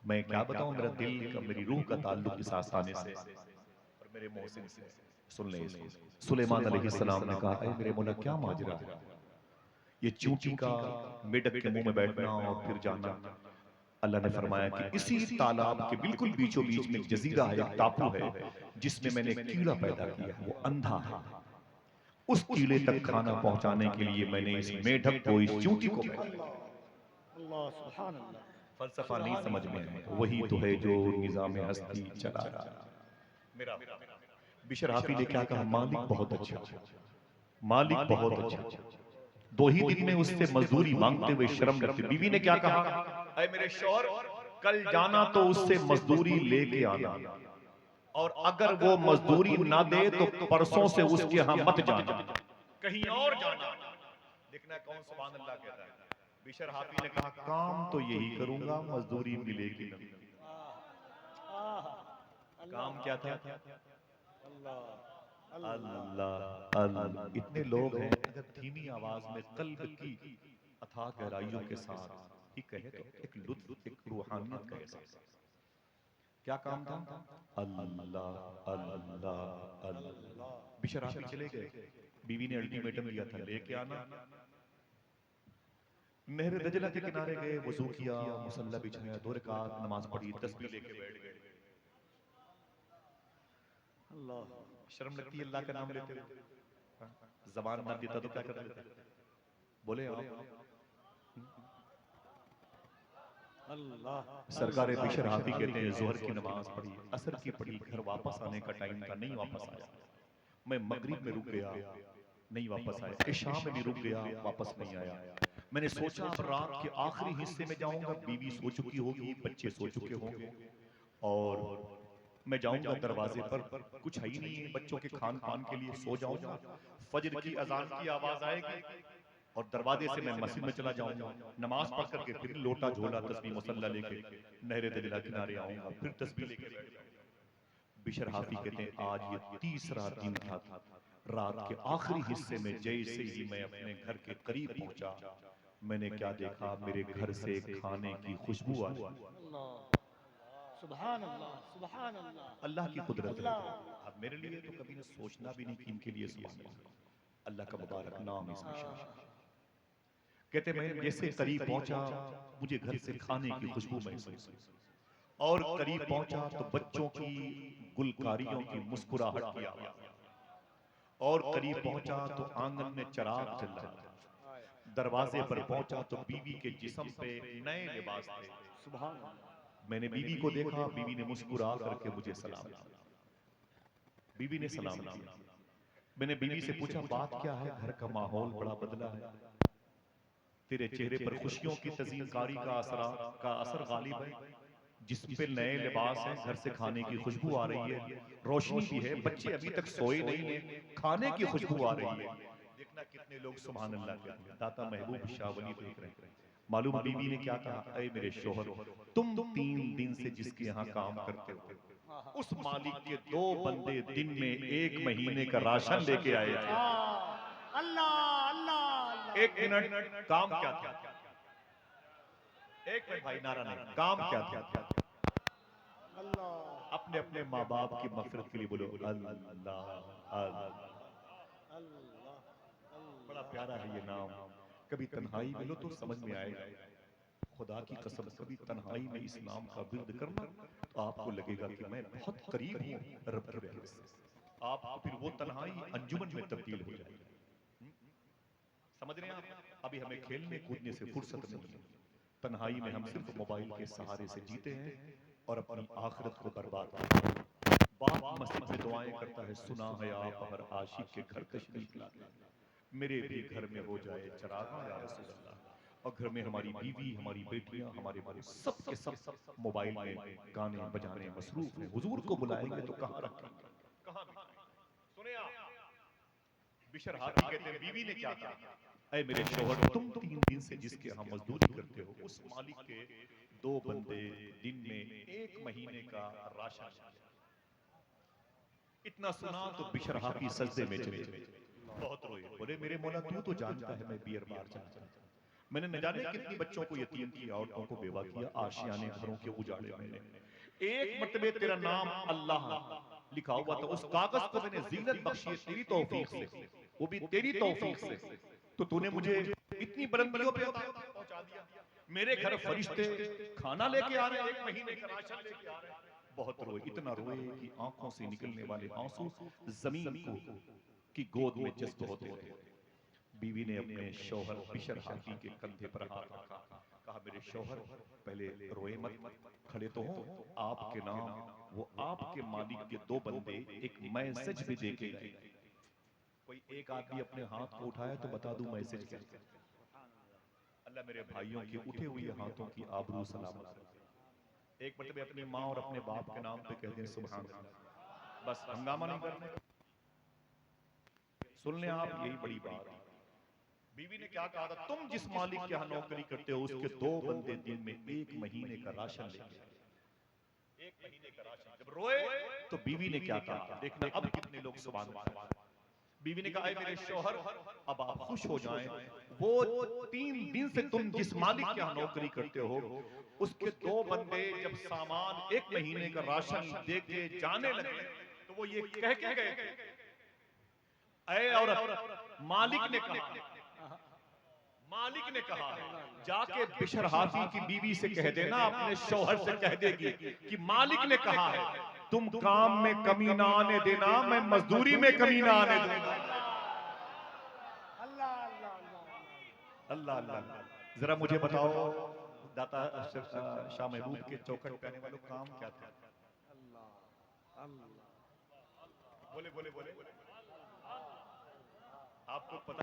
मैं क्या बताऊं, मेरा दिल का, मेरी रूह का ताल्लुक इस आस्थाने से और मेरे मोहसिन से। सुन ले इसको। सुलेमान अलैहिस्सलाम ने कहा, ऐ मेरे मौला क्या माजरा है? ये चूंटी का मेढक के मुंह में बैठना और फिर जाना। अल्लाह ने फरमाया कि इसी तालाब के बिल्कुल बीचों बीच में एक जजीरा है, एक टापू है, जिसमें मैंने एक कीड़ा पैदा किया, वो अंधा है। उस कीड़े तक खाना पहुंचाने के लिए मैंने इस मेढक को, इस चूंटी को पैदा। अल्लाह सुभान अल्लाह। फलसफा नहीं समझ में है, वही तो है जो निजाम हस्ती चला रहा है। मेरा बिशर हाफी ने क्या कहा, मालिक बहुत अच्छा, मालिक बहुत अच्छा। 2 ही दिन में उससे मजदूरी मांगते हुए शर्म लगती। बीवी ने क्या कहा, अरे मेरे शौहर, कल जाना तो उससे मजदूरी लेके आना, और अगर वो मजदूरी ना दे तो परसों से उसके यहाँ मत जाना, कहीं और जाना। देखना कौन सुभान अल्लाह कहता है। बिशर हाफी ने कहा, काम तो यही करूंगा, मजदूरी मिलेगी नहीं। काम क्या था? अल्लाह अल्लाह। इतने लोग हैं, अगर धीमी आवाज में कल्ब की अथाह गहराइयों के साथ ही कहे तो एक लुत्फ, एक रूहानियत का एहसास। क्या काम था? अल्लाह अल्लाह अल्लाह। बिशर हाफी चले गए, बीवी ने अल्टीमेटम दिया था, लेके आना। नहर दजला के किनारे गए, वजू किया, मुसल्ला बिछाया, 2 रकात नमाज पढ़ी, तस्बीह लेके बैठ गए। अल्लाह। शर्म लगती है अल्लाह का नाम लेते हुए? जबान ना देता तो क्या कर लेते? बोले आप। अल्लाह। सरकार बिशर हाफी कहते हैं, जोहर की नमाज पढ़ी, असर की पढ़ी, घर वापस आने का टाइम था, नहीं वापस आया। मैं मगरिब में रुक गया, नहीं वापस आया। इशा में भी रुक गया, वापस नहीं आया। मैंने सोचा अब रात के आखिरी हिस्से में जाऊंगा, बीवी सो चुकी होगी, बच्चे सो चुके होंगे, और मैं जाऊंगा दरवाजे पर, कुछ है ही नहीं है बच्चों के खान पान के लिए, सो जाऊंगा। फजर की अजान की आवाज आएगी और दरवाजे से मैं मस्जिद में चला जाऊंगा, नमाज पढ़ करके फिर लोटा झोला तस्बीह मुसल्ला लेके नहर दजला किनारे आऊंगा, फिर तस्बीह लेके बैठ जाऊंगा। बिशर हाफी कहते हैं, आज ये तीसरा दिन था। रात के आखिरी हिस्से में जैसे ही मैं अपने घर के करीब पहुंचा, मैंने क्या देखा, मेरे घर से खाने की खुशबू आ रही। सुभान अल्लाह सुभान अल्लाह। अल्लाह की कुदरत है। अब मेरे लिए तो कभी ने सोचना भी नहीं कि इनके लिए सुभान अल्लाह। अल्लाह का मुबारक नाम इसमें शामिल। कहते मैं जैसे करीब पहुंचा, मुझे घर से खाने की खुशबू महसूस हुई, और करीब पहुंचा तो बच्चों की गुलकारियों की मुस्कुराहट की आवाज, और करीब पहुंचा तो आंगन में चिराग जल रहा था। दरवाजे पर पहुंचा तो बीवी के जिस्म पे नए लिबास थे। सुभान अल्लाह। मैंने बीवी को देखा, बीवी ने मुस्कुरा करके मुझे सलाम किया। बीवी ने सलाम किया। मैंने बीवी से पूछा, बात क्या है? घर का माहौल बड़ा बदला है, तेरे चेहरे पर खुशियों की तज़ीनकारी का असर गालिब है, जिस्म पे नए लिबास हैं, घर से खाने की खुशबू आ रही है, रोशनी भी है, बच्चे अभी तक सोए नहीं है, खाने की खुशबू आ रही है। देखना कितने लोग सुभान अल्लाह कहते हैं। दाता महबूब शाह वली देख रहे हैं। मालूम बीवी ने क्या कहा, ऐ मेरे शोहर, तुम 3 दिन से जिसके यहाँ काम करते हो, उस मालिक के 2 बंदे दिन में 1 महीने का राशन लेके आए थे। अल्लाह अल्लाह। 1 मिनट, काम क्या था? 1 मिनट भाई, नारा नहीं, काम क्या था? अल्लाह अपने अपने माँ बाप की मग़फ़िरत के लिए बोलो अल्लाह अल्लाह। अल्लाह बड़ा अल्लाह। प्यारा है ये नाम। कभी तन्हाई में लो तो समझ में आएगा। खुदा की कसम कभी तन्हाई में इस नाम का विर्द करना तो आपको लगेगा कि मैं बहुत करीब हूँ रब की रहमत से। आपको फिर वो तन्हाई अंजुमन में तब्दील हो जाएगी। हम्म? समझ रहे हैं आप? अभी हमें खेलने कूदने से फुर्सत नहीं है। तन्हाई में हम सिर्फ मोबाइल के सहारे से जीते हैं और अपनी आखिरत को बर्बाद करते हैं। बाप मस्जिद में दुआएं करता है, सुना है आप हर आशिक के घर तशरीफ लाते, मेरे भी घर में हो जाए चरागा या रसूल अल्लाह। और घर में हमारी बीवी, हमारी बेटियां, हमारे बड़े सब के सब मोबाइल में गाने बजाने मसरूफ हैं। हुजूर को बुलाएंगे तो कहाँ रखेंगे, कहाँ बिठाएंगे? सुने आप, बिशर हाथी कहते हैं बीवी ने क्या कहा, ऐ मेरे शौहर तुम 3 दिन से जिसके यहाँ मजदूरी करते हो उस मालिक के 2 बंदे दिन में 1 महीने का राशन लाते। इतना सुना तो बिशर हाथी सजदे में चले गए, बहुत रोए, बोले मेरे मौला तू तो जानता है मैं बियर बार चलता हूं, मैंने न जाने कितनी बच्चों को यतीम किया, औरतों को बेवा किया, आशियाने घरों के उजाड़े मैंने, एक मर्तबे तेरा नाम अल्लाह लिखा हुआ था, उस कागज को मैंने जीनत बख्शी है तेरी तौफीक से, वो भी तेरी तौफीक से, तो तूने मुझे इतनी बुलंदियों पे पहुंचा दिया। मेरे घर फरिश्ते खाना लेके आ रहे, 1 महीने का राशन लेके आ रहे। बहुत रोए, इतना रोए कि आंखों से निकलने वाले आंसू जमीन को की गोद में जज्ब होते थे। बीवी ने अपने शौहर बिशर हाथी के कंधे पर हाथ रखा, कहा मेरे शौहर पहले रोए मत, खड़े तो हो, आपके नाम वो आपके मालिक के 2 बंदे एक मैसेज भी देके गए। कोई एक आदमी अपने हाथ को उठाया तो बता दूं मैसेज क्या? अल्लाह मेरे भाइयों के उठे हुए हाथों की आबरू सलामत रखे। एक मर्तबे अपनी माँ और अपने बाप के नाम पे कह दें सुभान अल्लाह, बस हंगामा नहीं करने। सुन लें आप, यही बड़ी बात है। बीवी ने क्या कहा था, तुम जिस मालिक के यहाँ नौकरी करते हो उसके 2 बंदे दिन में 1 महीने का राशन लेके आए। 1 महीने का राशन। जब रोए तो बीवी ने क्या कहा, देखना अब कितने लोग सुभान अल्लाह। बीवी ने कहा मेरे शौहर अब आप खुश हो जाएं, वो 3 दिन से तुम जिस मालिक के यहाँ नौकरी करते हो उसके 2 बंदे जब सामान 1 महीने का राशन देके जाने लगे तो वो ये कह के गए थे, ऐ औरत मालिक ने कहा, मालिक ने कहा है जाके बिशर हाथी की बीवी से कह देना, अपने शौहर से कह देगी कि मालिक ने कहा है तुम काम में कमी ना आने देना, मैं मजदूरी में कमी ना आने दूंगा। अल्लाह अल्लाह अल्लाह अल्लाह। जरा मुझे बताओ दाता शाह महबूब के चौखट पे आने वालों काम क्या था? अल्लाह अल्लाह। बोले बोले बोले, आपको पता?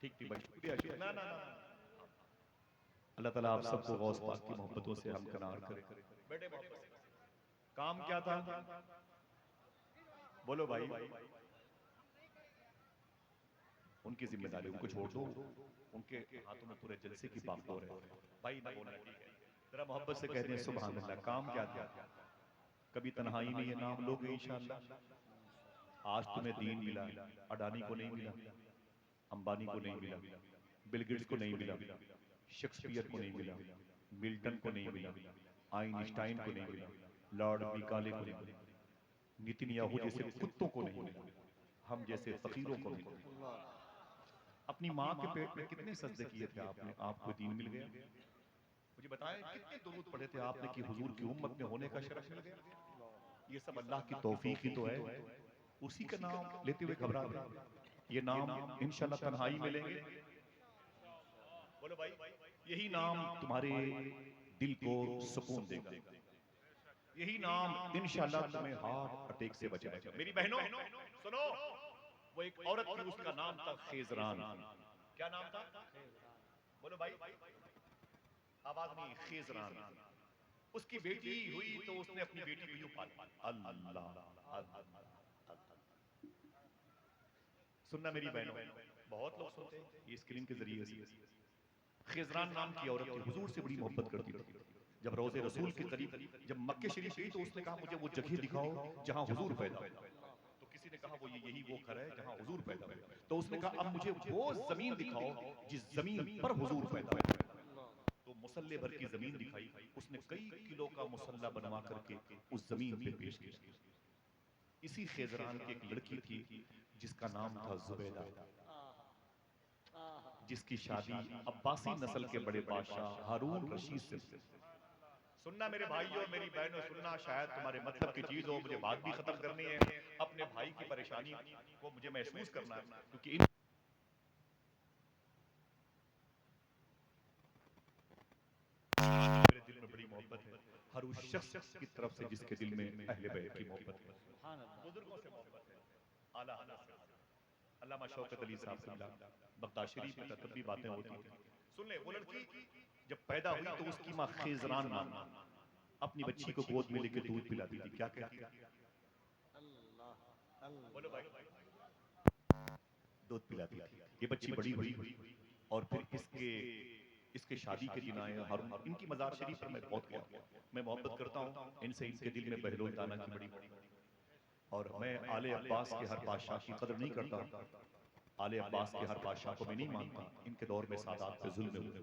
ठीक ठीक भाई, शुक्रिया शुक्रिया। ना ना ना, अल्लाह ताला आप सबको गौस पाक की मोहब्बतों से हमकनार करे। बेटे मोहब्बत से। काम क्या था? बोलो भाई, उनकी जिम्मेदारी उनको छोड़ दो, उनके हाथों में पूरे जलसे की बागडोर है। भाई ना बोलना ठीक है, जरा मोहब्बत से कह दें सुभान अल्लाह। काम क्या था? कभी तन्हाई में ये नाम लोगे इंशाअल्लाह। आज तुम्हें दीन मिला, अडानी को नहीं मिला, अंबानी को नहीं मिला, बिल गेट्स को नहीं मिला, शेक्सपियर को नहीं मिला, मिल्टन को नहीं मिला, आइंस्टाइन को नहीं मिला, लॉर्ड मिकाले को नहीं मिला, नेतन्याहू जैसे कुत्तों को नहीं मिला, हम जैसे फकीरों को मिला। अपनी माँ के पेट में कितने सजदे किए थे आपने, आपको दीन मिल गया? मुझे बताएं कितने दुरूद पढ़े थे आपने कि हुजूर की उम्मत में होने का शरफ मिल गया? ये सब अल्लाह की तौफीक ही तो है। उसी का नाम लेते हुए घबरा गए। ये नाम इंशाल्लाह तन्हाई में लेंगे। बोलो भाई, यही नाम तुम्हारे दिल को सुकून देगा। यही नाम इंशाल्लाह तुम्हें हार्ट अटैक से बचाएगा। मेरी बहनों सुनो, वो एक औरत थी, उसका नाम था खेजरान। क्या नाम था? बोलो भाई, आवाज नहीं। खेजरान। उसकी बेटी हुई तो उसने अपनी बेटी को यूं पाला। अल्लाह अल्लाह। सुनना मेरी बहनों, बहुत लोग सुनते हैं ये स्क्रीन के जरिए से। खिजरान नाम की औरत थी, हुजूर से बड़ी मोहब्बत करती थी। जब रोजे रसूल के करीब जब मक्के शरीफ गई तो उसने कहा मुझे वो जगह दिखाओ जहां हुजूर पैदा हुए। तो किसी कहा वो यही वो घर है जहां हुजूर पैदा हुए। तो उसने कहा अब मुझे वो जमीन दिखाओ जिस जमीन पर हुजूर पैदा हुए। तो मुसल्ले भर की जमीन दिखाई, उसने कई किलो का मुसल्ला बनवा करके उस जमीन पे पेश किया। इसी खेजरान की एक लड़की थी जिसका नाम था जुबैदा, जिसकी शादी अब्बासी नस्ल के बड़े बादशाह हारून रशीद से हुई। सुनना मेरे भाइयों मेरी बहनों, सुनना, शायद तुम्हारे मतलब की चीज हो, मुझे बात भी खत्म करनी है। अपने भाई की परेशानी को मुझे महसूस करना है, क्योंकि मेरे दिल में बड़ी मोहब्बत है हर उस शख्स की तरफ से जिसके दिल में अहले बैत की मोहब्बत है, बुजुर्गों से मोहब्बत है, आला हज़रत से। अल्लामा शौकत अली साहब क़िबला बगदाद शरीफ में तब भी बातें होती थी। सुन ले, वो लड़की जब पैदा हुई तो उसकी माँ खिजरान माँ अपनी बच्ची को गोद में लेके दूध पिलाती थी। क्या कहती थी? बोलो भाई। दूध पिलाती थी। ये बच्ची बड़ी हुई और फिर इसके इसके शादी के दिन आए हारून। इनकी मजार शरीफ पर मैं बहुत गया, मैं मोहब्बत करता हूँ इनसे, इनके दिल में बहलोल दाना की बड़ी, और मैं आले अब्बास के हर बादशाह की कदर नहीं करता, आले अब्बास के हर बादशाह को मैं नहीं मानता। इनके दौर में सादात पे जुल्म हुए,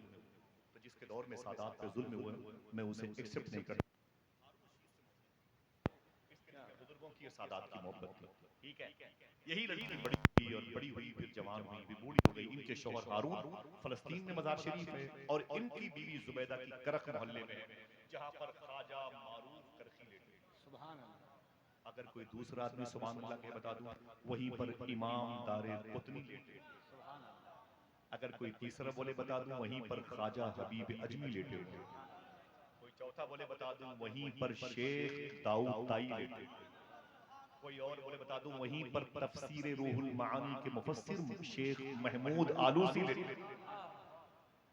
तो जिसके दौर में सादात पे जुल्म हुए मैं उसे एक्सेप्ट नहीं करता। बुजुर्गों की सादात की मोहब्बत थी, ठीक है। यही लड़की बड़ी हुई और बड़ी हुई, फिर जवान हुई, फिर बूढ़ी हो गई। इनके शौहर हारून फलस्तीन में मजार शरीफ है और इनकी बीवी जुबैदा की करख मोहल्ले में है, जहां पर ख्वाजा मारूफ करखी लेटे। अगर कोई दूसरा आदमी सुभान अल्लाह के बता दूं, वहीं पर इमाम दारे कुतनी लेटे। अगर कोई तीसरा बोले बता दूं, वहीं पर ख्वाजा हबीब अजमी लेटे हुए। कोई चौथा बोले बता दूं, वहीं पर शेख दाऊद ताई लेटे। कोई और बोले बता दूं, वहीं पर तफसीर रूहुल मानी के मुफस्सिर शेख महमूद आलूसी लेटे।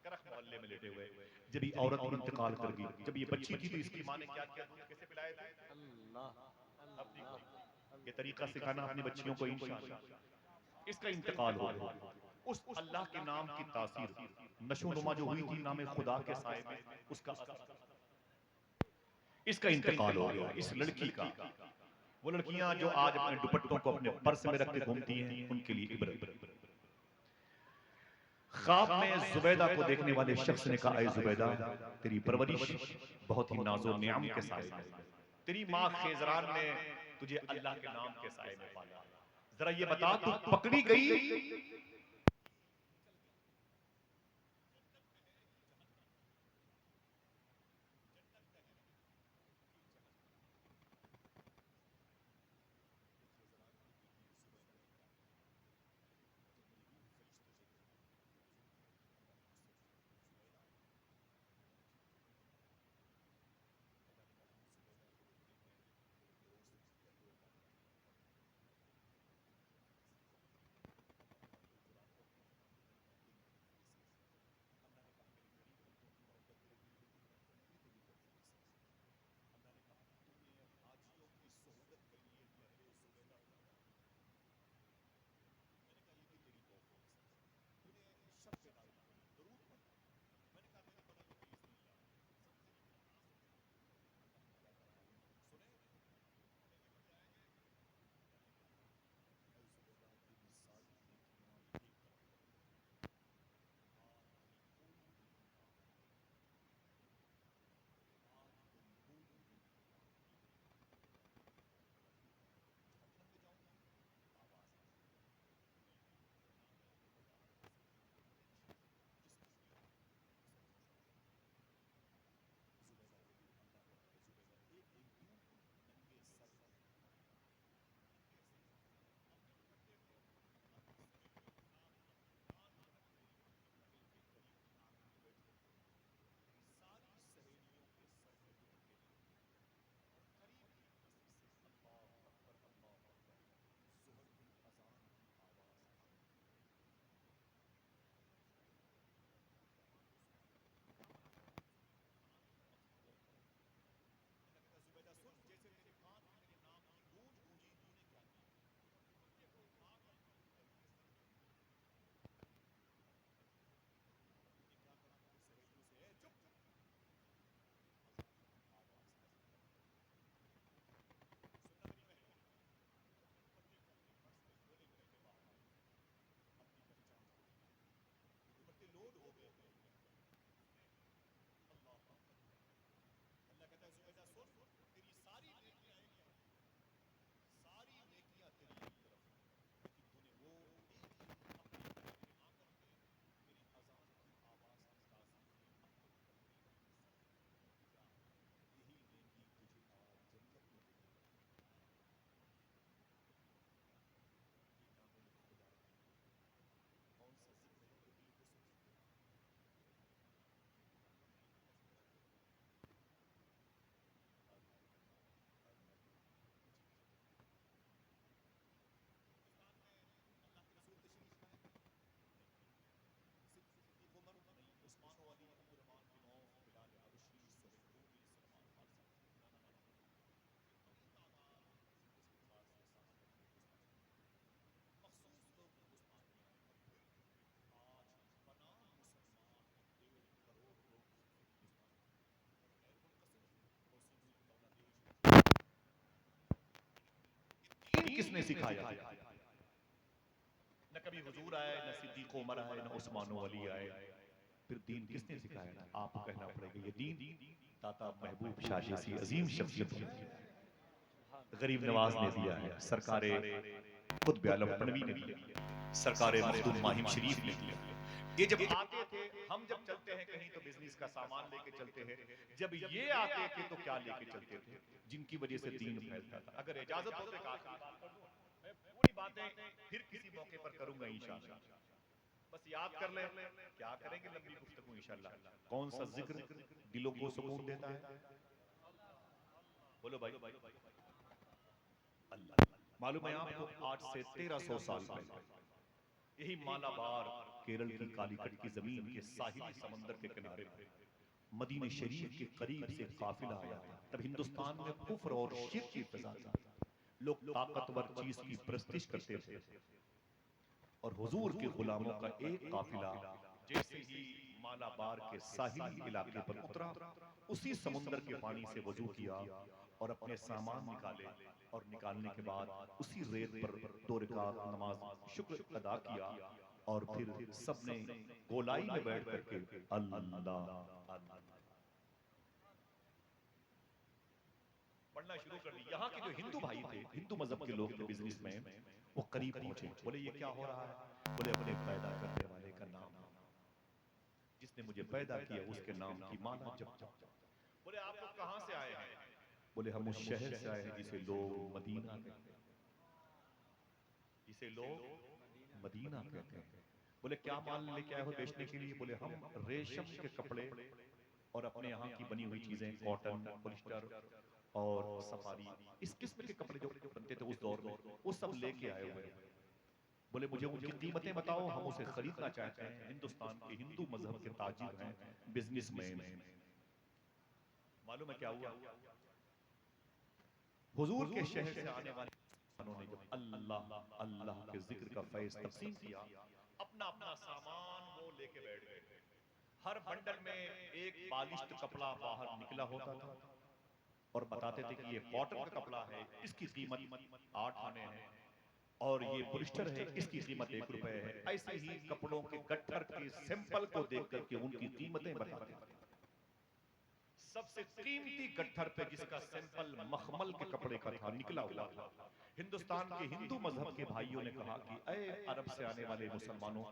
करख मोहल्ले में लेटे हुए। जब ये औरत इंतकाल कर गई, जब ये बच्ची थी तो इसकी माँ ने क्या किया? दूध कैसे पिलाए थे? अपनी गोद। ये तरीका सिखाना अपनी बच्चियों को इंशाअल्लाह। इसका इंतकाल हो गया। उस अल्लाह के नाम की तासीर, नशो नुमा जो हुई थी नाम खुदा के साए में, उसका असर, इसका इंतकाल हो गया इस लड़की का। वो लड़कियां जो आज अपने दुपट्टों को अपने पर्स में रख के घूमती हैं, उनके लिए इब्रत। ख्वाब में जुबैदा को देखने वाले शख्स ने कहा, ऐ जुबैदा, तेरी परवरिश बहुत ही नाजो नियाम के साए में, तेरी माँ खेजरान ने तुझे अल्लाह के नाम के साए में पाला। जरा ये बता, तू पकड़ी गई किसने सिखाया? न कभी हुजूर आए, न सिद्दीक उमर आए, न उस्मान अली आए, फिर दीन किसने सिखाया? आपको कहना पड़ेगा ये दीन दाता महबूब शाह जैसी अजीम शख्सियत ने, गरीब नवाज ने दिया है, सरकारे खुतब आलम पनवी ने दिया, सरकारे मखदूम माहिम शरीफ ने दिया। ये जब आते थे, हम जब चलते हैं कहीं तो बिजनेस का सामान लेके चलते हैं, जब ये आते थे तो क्या लेके चलते थे? जिनकी वजह से दीन फैलता था। अगर इजाजत हो तो एक आखिरी बात कर दूं, मैं पूरी बातें फिर किसी मौके पर करूंगा इंशाअल्लाह। बस याद कर ले, क्या करेंगे लंबी गुफ्तगू इंशाअल्लाह। कौन सा जिक्र दिलों को सुकून देता है? बोलो भाई। अल्लाह। मालूम है आपको, आज से 1300 साल पहले यही मालाबार केरल की कालीकट की जमीन के साहिली समंदर के किनारे मदीने शरीफ के करीब से काफिला आया था। तब हिंदुस्तान में कुफ्र और शिर्क की फिजा थी। लोग ताकतवर चीज की प्रस्तिश करते थे और हुजूर के गुलामों का एक काफिला जैसे ही मालाबार के साहिली इलाके पर उतरा, उसी समुंदर के पानी से वजू किया और अपने सामान निकाले, और निकालने के बाद उसी रेत पर 2 रकात नमाज शुक्र अदा किया, और फिर सबने गोलाई में बैठ करके अल्लाह पढ़ना शुरू कर दी। यहाँ के जो हिंदू भाई थे, हिंदू मजहब के लोग थे, बिजनेस में, वो करीब पहुंचे, बोले ये क्या हो रहा है? बोले अपने पैदा करने वाले का नाम, जिसने मुझे पैदा किया उसके नाम की माला जप। बोले आप लोग कहां से आए हैं? बोले हम उस शहर से आए हैं जिसे लोग मदीना कहते हैं, जिसे लोग मदीना कहते हैं। बोले क्या माल लेके आए हो बेचने के लिए? बोले हम रेशम के कपड़े और अपने यहाँ की बनी हुई चीजें, कॉटन, पॉलिस्टर और सफारी, इस किस्म के कपड़े जो बनते थे उस दौर में, वो सब लेके आए हुए हैं। बोले मुझे उनकी कीमतें बताओ, हम उसे खरीदना चाहते हैं। हिंदुस्तान के हिंदू मजहब के ताजिर हैं, बिजनेसमैन हैं। मालूम है क्या हुआ? हुजूर के शहर से आने वाले इंसानों ने जब अल्लाह अल्लाह के जिक्र का फैज़ तकसीम किया, अपना अपना सामान वो लेके बैठ गए। हर बंडल में एक बालिश्त कपड़ा बाहर निकला होता था और बताते थे कि ये कॉटन का कपड़ा है, इसकी कीमत 8 आने है, और ये पॉलिस्टर है, इसकी कीमत 1 रुपए है। ऐसे ही कपड़ों के गट्ठर के सैंपल को देख करके उनकी कीमतें बताते थे। सबसे कीमती गट्ठर पे जिसका सैंपल मखमल के कपड़े का था, निकला हुआ था। हिंदुस्तान के हिंदू मजहब के भाइयों ने कहा कि अरे अरब से आने वाले मुसलमानों,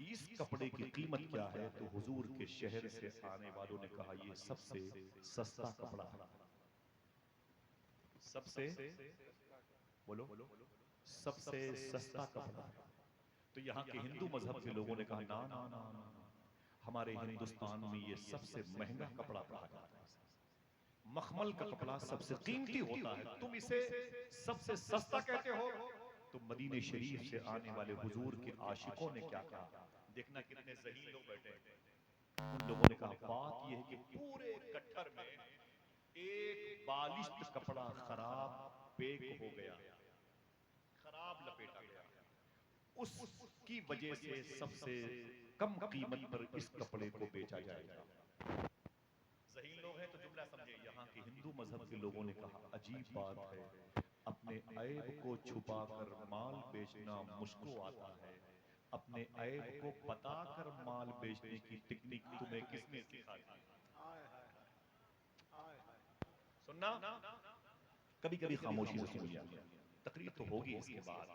इस कपड़े की कीमत क्या है? तो हुजूर के शहर से आने वालों ने कहा ये सबसे सस्ता कपड़ा है। सबसे बोलो, सबसे सस्ता कपड़ा है। तो यहाँ के हिंदू मजहब के लोगों ने कहा ना ना ना ना, हमारे हिंदुस्तान में ये सबसे महंगा कपड़ा कहा जाता है। मखमल का कपड़ा सबसे कीमती होता है, तुम इसे सबसे सस्ता कहते हो? तो मदीने शरीफ से आने वाले हुजूर के आशिकों ने क्या कहा? देखना कितने ज़हीन लोग बैठे हैं। उन लोगों ने कहा बात यह है कि पूरे गट्ठर में एक बालिश्त कपड़ा खराब पैक हो गया, खराब लपेटा गया, उसकी वजह से सबसे कम कीमत पर इस कपड़े को बेचा जाएगा। ज़हीन लोग हैं तो जुमला समझे। यहाँ के हिंदू मजहब के लोगों ने कहा अजीब बात है, अपने ऐब को छुपाकर माल बेचना मुझको आता है, अपने ऐब को बताकर माल बेचने की टेक्निक तुम्हें किसने सिखा दी? सुनना, कभी कभी खामोशी से सुन लिया, तकरीर तो होगी इसके बाद।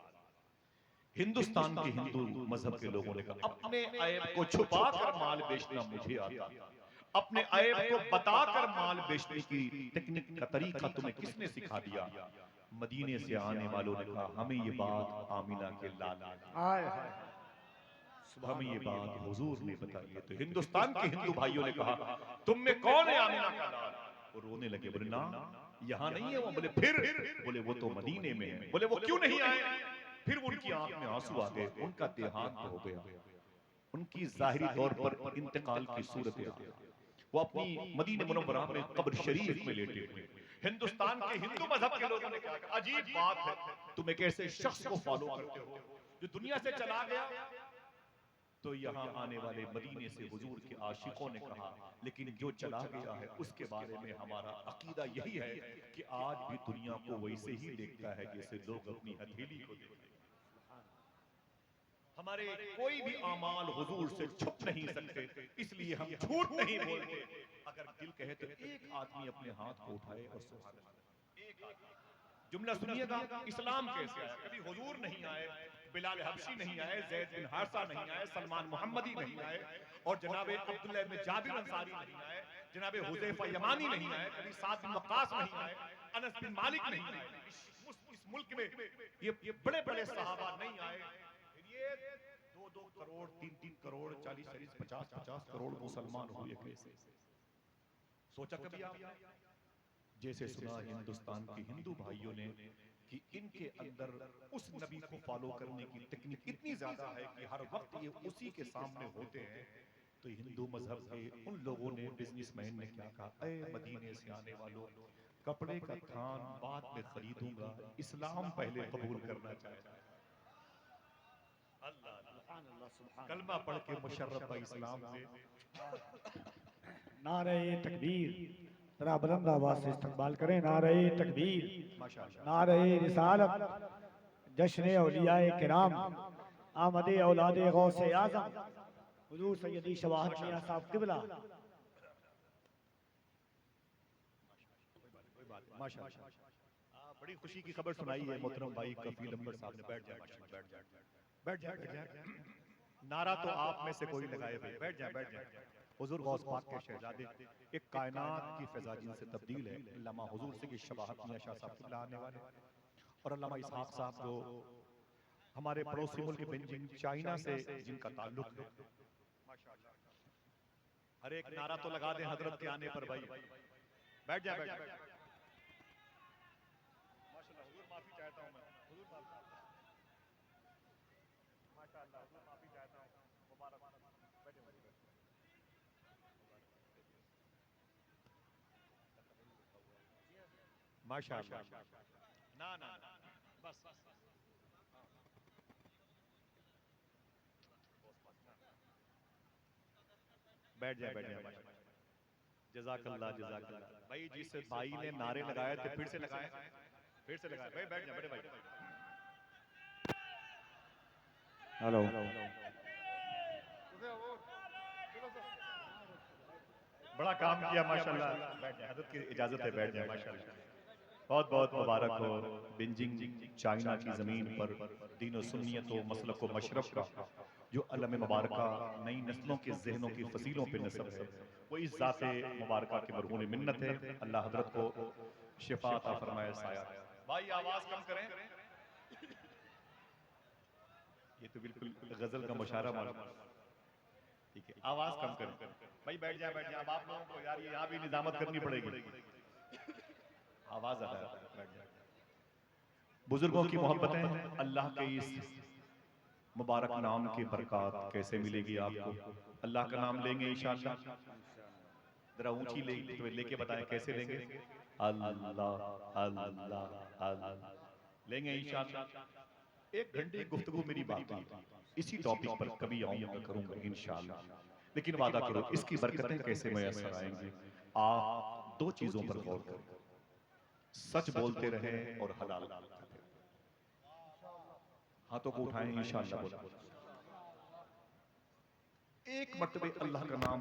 हिंदुस्तान के हिंदू मजहब के लोगों ने कहा अपने ऐब को छुपाकर माल बेचना मुझे आता, अपने ऐब को बताकर माल बेचने की टेक्निक का तरीका तुम्हें किसने सिखा दिया? मदीने से आने वालों ने कहा हमें ये बात आमिना के लाल ने हमें ये बात हुजूर ने बताई है। तो हिंदुस्तान के हिंदू भाइयों ने कहा तुम में कौन है आमिना का लाल? वो रोने लगे, बोले ना यहाँ नहीं है वो। बोले फिर? बोले वो तो मदीने में है। बोले वो क्यों नहीं आए? फिर उनकी आंख में आंसू आ गए, उनका देहांत हो गया, उनकी जाहिरी तौर पर इंतकाल की सूरत आ गई। वो अपनी मदीने मुनव्वरा में कब्र शरीफ में लेटे हुए। हिंदुस्तान के हिंदू मजहब के लोगों ने कहा अजीब बात है, तुम एक ऐसे शख्स को फॉलो करते हो जो दुनिया से चला गया, तो यहाँ आने वाले मदीने से हुजूर के आशिकों ने कहा, लेकिन जो चला गया है उसके बारे में हमारा अकीदा यही है कि आज भी दुनिया को वैसे ही देखता है जैसे लोग अपनी हथेली को देखते हैं। हमारे कोई भी अमाल हुजूर से छुप नहीं सकते, इसलिए हम झूठ नहीं बोलते। अगर दिल कहे तो एक आदमी अपने हाथ को उठाए और सुभान अल्लाह, एक आदमी। जुमला सुनिएगा, इस्लाम कैसे आया? कभी हुजूर नहीं आए, बिलाल हबशी नहीं आए, जैद बिन हारिसा नहीं आए, सलमान मोहम्मदी नहीं आए, और जनाबे अब्दुल्लाह इब्न जाबिर अंसारी नहीं आए, जनाबे हुज़ैफा यमानी नहीं आए, कभी साद बिन वक्कास नहीं आए, अनस बिन मालिक नहीं आए। इस मुल्क में ये बड़े बड़े सहाबा नहीं आए। फिर ये 2-2 करोड़, 3-3 करोड़, 40-40, 50-50 करोड़ मुसलमान हुए कैसे? सोचा कभी आपने? जैसे सुना हिंदुस्तान के हिंदू भाइयों ने कि इनके अंदर उस नबी को फॉलो करने की टेक्निक इतनी ज्यादा है कि हर वक्त ये उसी के सामने होते हैं। तो हिंदू मजहब के उन लोगों ने, बिजनेसमैन ने क्या कहा, अरे मदीने से आने वालों, कपड़े का थान बाद में खरीदूंगा, इस्लाम पहले कबूल करना चाहता है। अल्लाह अल्लाह, सुभान अल्लाह, सुभान कलमा पढ़ के मुशर्रफ भाई इस्लाम से। नारे तकबीर, जरा बुलंद आवाज से इस्तकबाल करें। नारे तकबीर, माशाअल्लाह, नारे रिसालत, जश्न औलियाए किराम, आमदे औलादे गौसे आजम, हुजूर सैयदी शवाहत मियां साहब किबला। कोई बात नहीं, माशाअल्लाह। बड़ी खुशी की खबर सुनाई है मोहतरम भाई कफील अंबर साहब ने। बैठ जाए माशाअल्लाह, बैठ जाए, बैठ जाए, बैठ जाए। नारा तो आप में से कोई लगाए भाई, बैठ जाए, बैठ जाए। हुजूर गौस पाक के शहजादे, एक कायनात की फिजा जिनसे तब्दील है, अल्लामा हुजूर से की शबाहत मियां शाह साहब किबला आने वाले, और अल्लामा इसहाक साहब जो हमारे पड़ोसी मुल्क बेजिंग चाइना से जिनका ताल्लुक है। माशाअल्लाह, हर एक नारा तो लगा दें हजरत के आने पर भाई। बैठ जाए, बैठ जाए। माशाअल्लाह, हुजूर माफी चाहता हूं मैं, हुजूर माफी, माशाअल्लाह, हुजूर माफी चाहता हूं, मुबारक, बैठे बैठे, माशाअल्लाह, ना ना ना, बस बैठ जाए, बैठ जाए। जज़ाकल्लाह, जज़ाकल्लाह भाई। जिस भाई ने नारे लगाए थे फिर से लगाए, फिर से लगाए भाई। बैठ जाए बड़े भाई। हेलो, बड़ा काम किया माशाअल्लाह। बैठ जाए, हजरत की इजाजत है, बैठ जाए माशाअल्लाह। बहुत बहुत मुबारक हो बेजिंग चाइना की ज़मीन पर दीन और सुन्नियत व मसलक व मशरफ का जो अलम मुबारका नई नस्लों के जहनों की फसीलों पे नस्ब है, वो इस ज़ाते मुबारका के मरहून मिन्नत है। अल्लाह हजरत को शिफा अता फरमाए, साया। भाई आवाज़ कम करें, ये तो बिल्कुल गजल का मुशायरा मान। ठीक है, आवाज़ कम करें भाई। बैठ जाए, बैठ जाए। अब आप लोगों को यार ये यहाँ भी निजामत करनी पड़ेगी, आवाज़ ज़्यादा है, बैठ जाए। बुजुर्गों की मोहब्बतें, अल्लाह के इस मुबारक नाम की बरकत कैसे मिलेगी आपको? अल्लाह का नाम लेंगे इंशाअल्लाह, जरा ऊंची लेके बताएं कैसे लेंगे? अल्लाह अल्लाह अल्लाह लेंगे इंशाअल्लाह। एक घंटे की गुफ्तगू मेरी बाकी है, इसी टॉपिक पर कभी आऊंगा, करूंगा इंशाअल्लाह। लेकिन वादा करो इसकी बरकतें कैसे मैसर आएंगी? आप दो चीजों पर गौर करें, सच बोलते रहें और हलाल खाते रहें। हाथों को उठाएं इंशाअल्लाह बोला। एक मर्तबे अल्लाह का नाम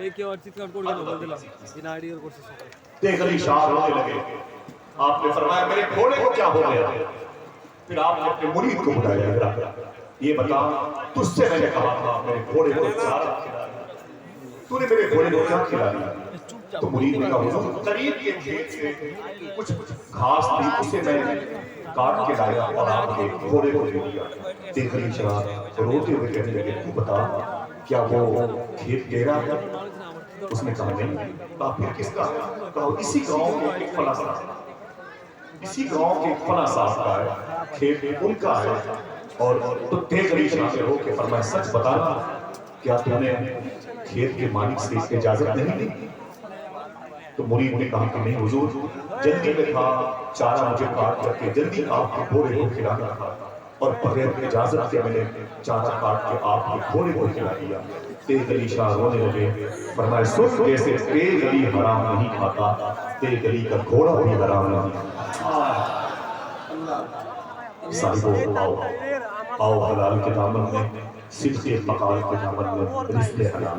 এই কেউ চিৎকার করবে না বলে দিলাম বিনা আইডিয়ার করছে সবাই देख अली शाह रोने लगे। आपने फरमाया मेरे घोड़े को क्या हो गया? फिर आपने अपने मुरीद को बुलाया, ये बता तुझसे मैंने कहा था मेरे घोड़े को चारा खिलाया, तूने मेरे घोड़े को क्या खिलाया? तो मुरीद ने कहा हुजूर करीब के खेत से कुछ घास थी उसे मैं काट के लाया और आपके घोड़े को दे दिया। देख अली शाह रोते हुए कहने लगे तू बता क्या वो खेत तेरा है? उसने कहा नहीं। कहा फिर किसका है? कहा इसी गांव के एक फला साहब, इसी गांव के एक फला साहब का है, खेत उनका है। और तो देख अली शाह से रो के फरमाया सच बताना क्या तूने खेत के मालिक से इसकी इजाजत नहीं ली? तो मुरीद ने कहा कि नहीं हुजूर जल्दी में था चारा मुझे काट करके जल्दी आपके घोड़े को खिलाना था और बगैर इजाजत के मैंने चारा काट के आपके घोड़े को खिला दिया। तेग अली शाह रोने लगे फरमाया सुन जैसे तेग अली हराम नहीं खाता तेग अली का घोड़ा भी हराम नहीं खाता। साहिबो आओ आओ हलाल के दामन में सिद्क़े मकाल के दामन में रिश्ते हलाल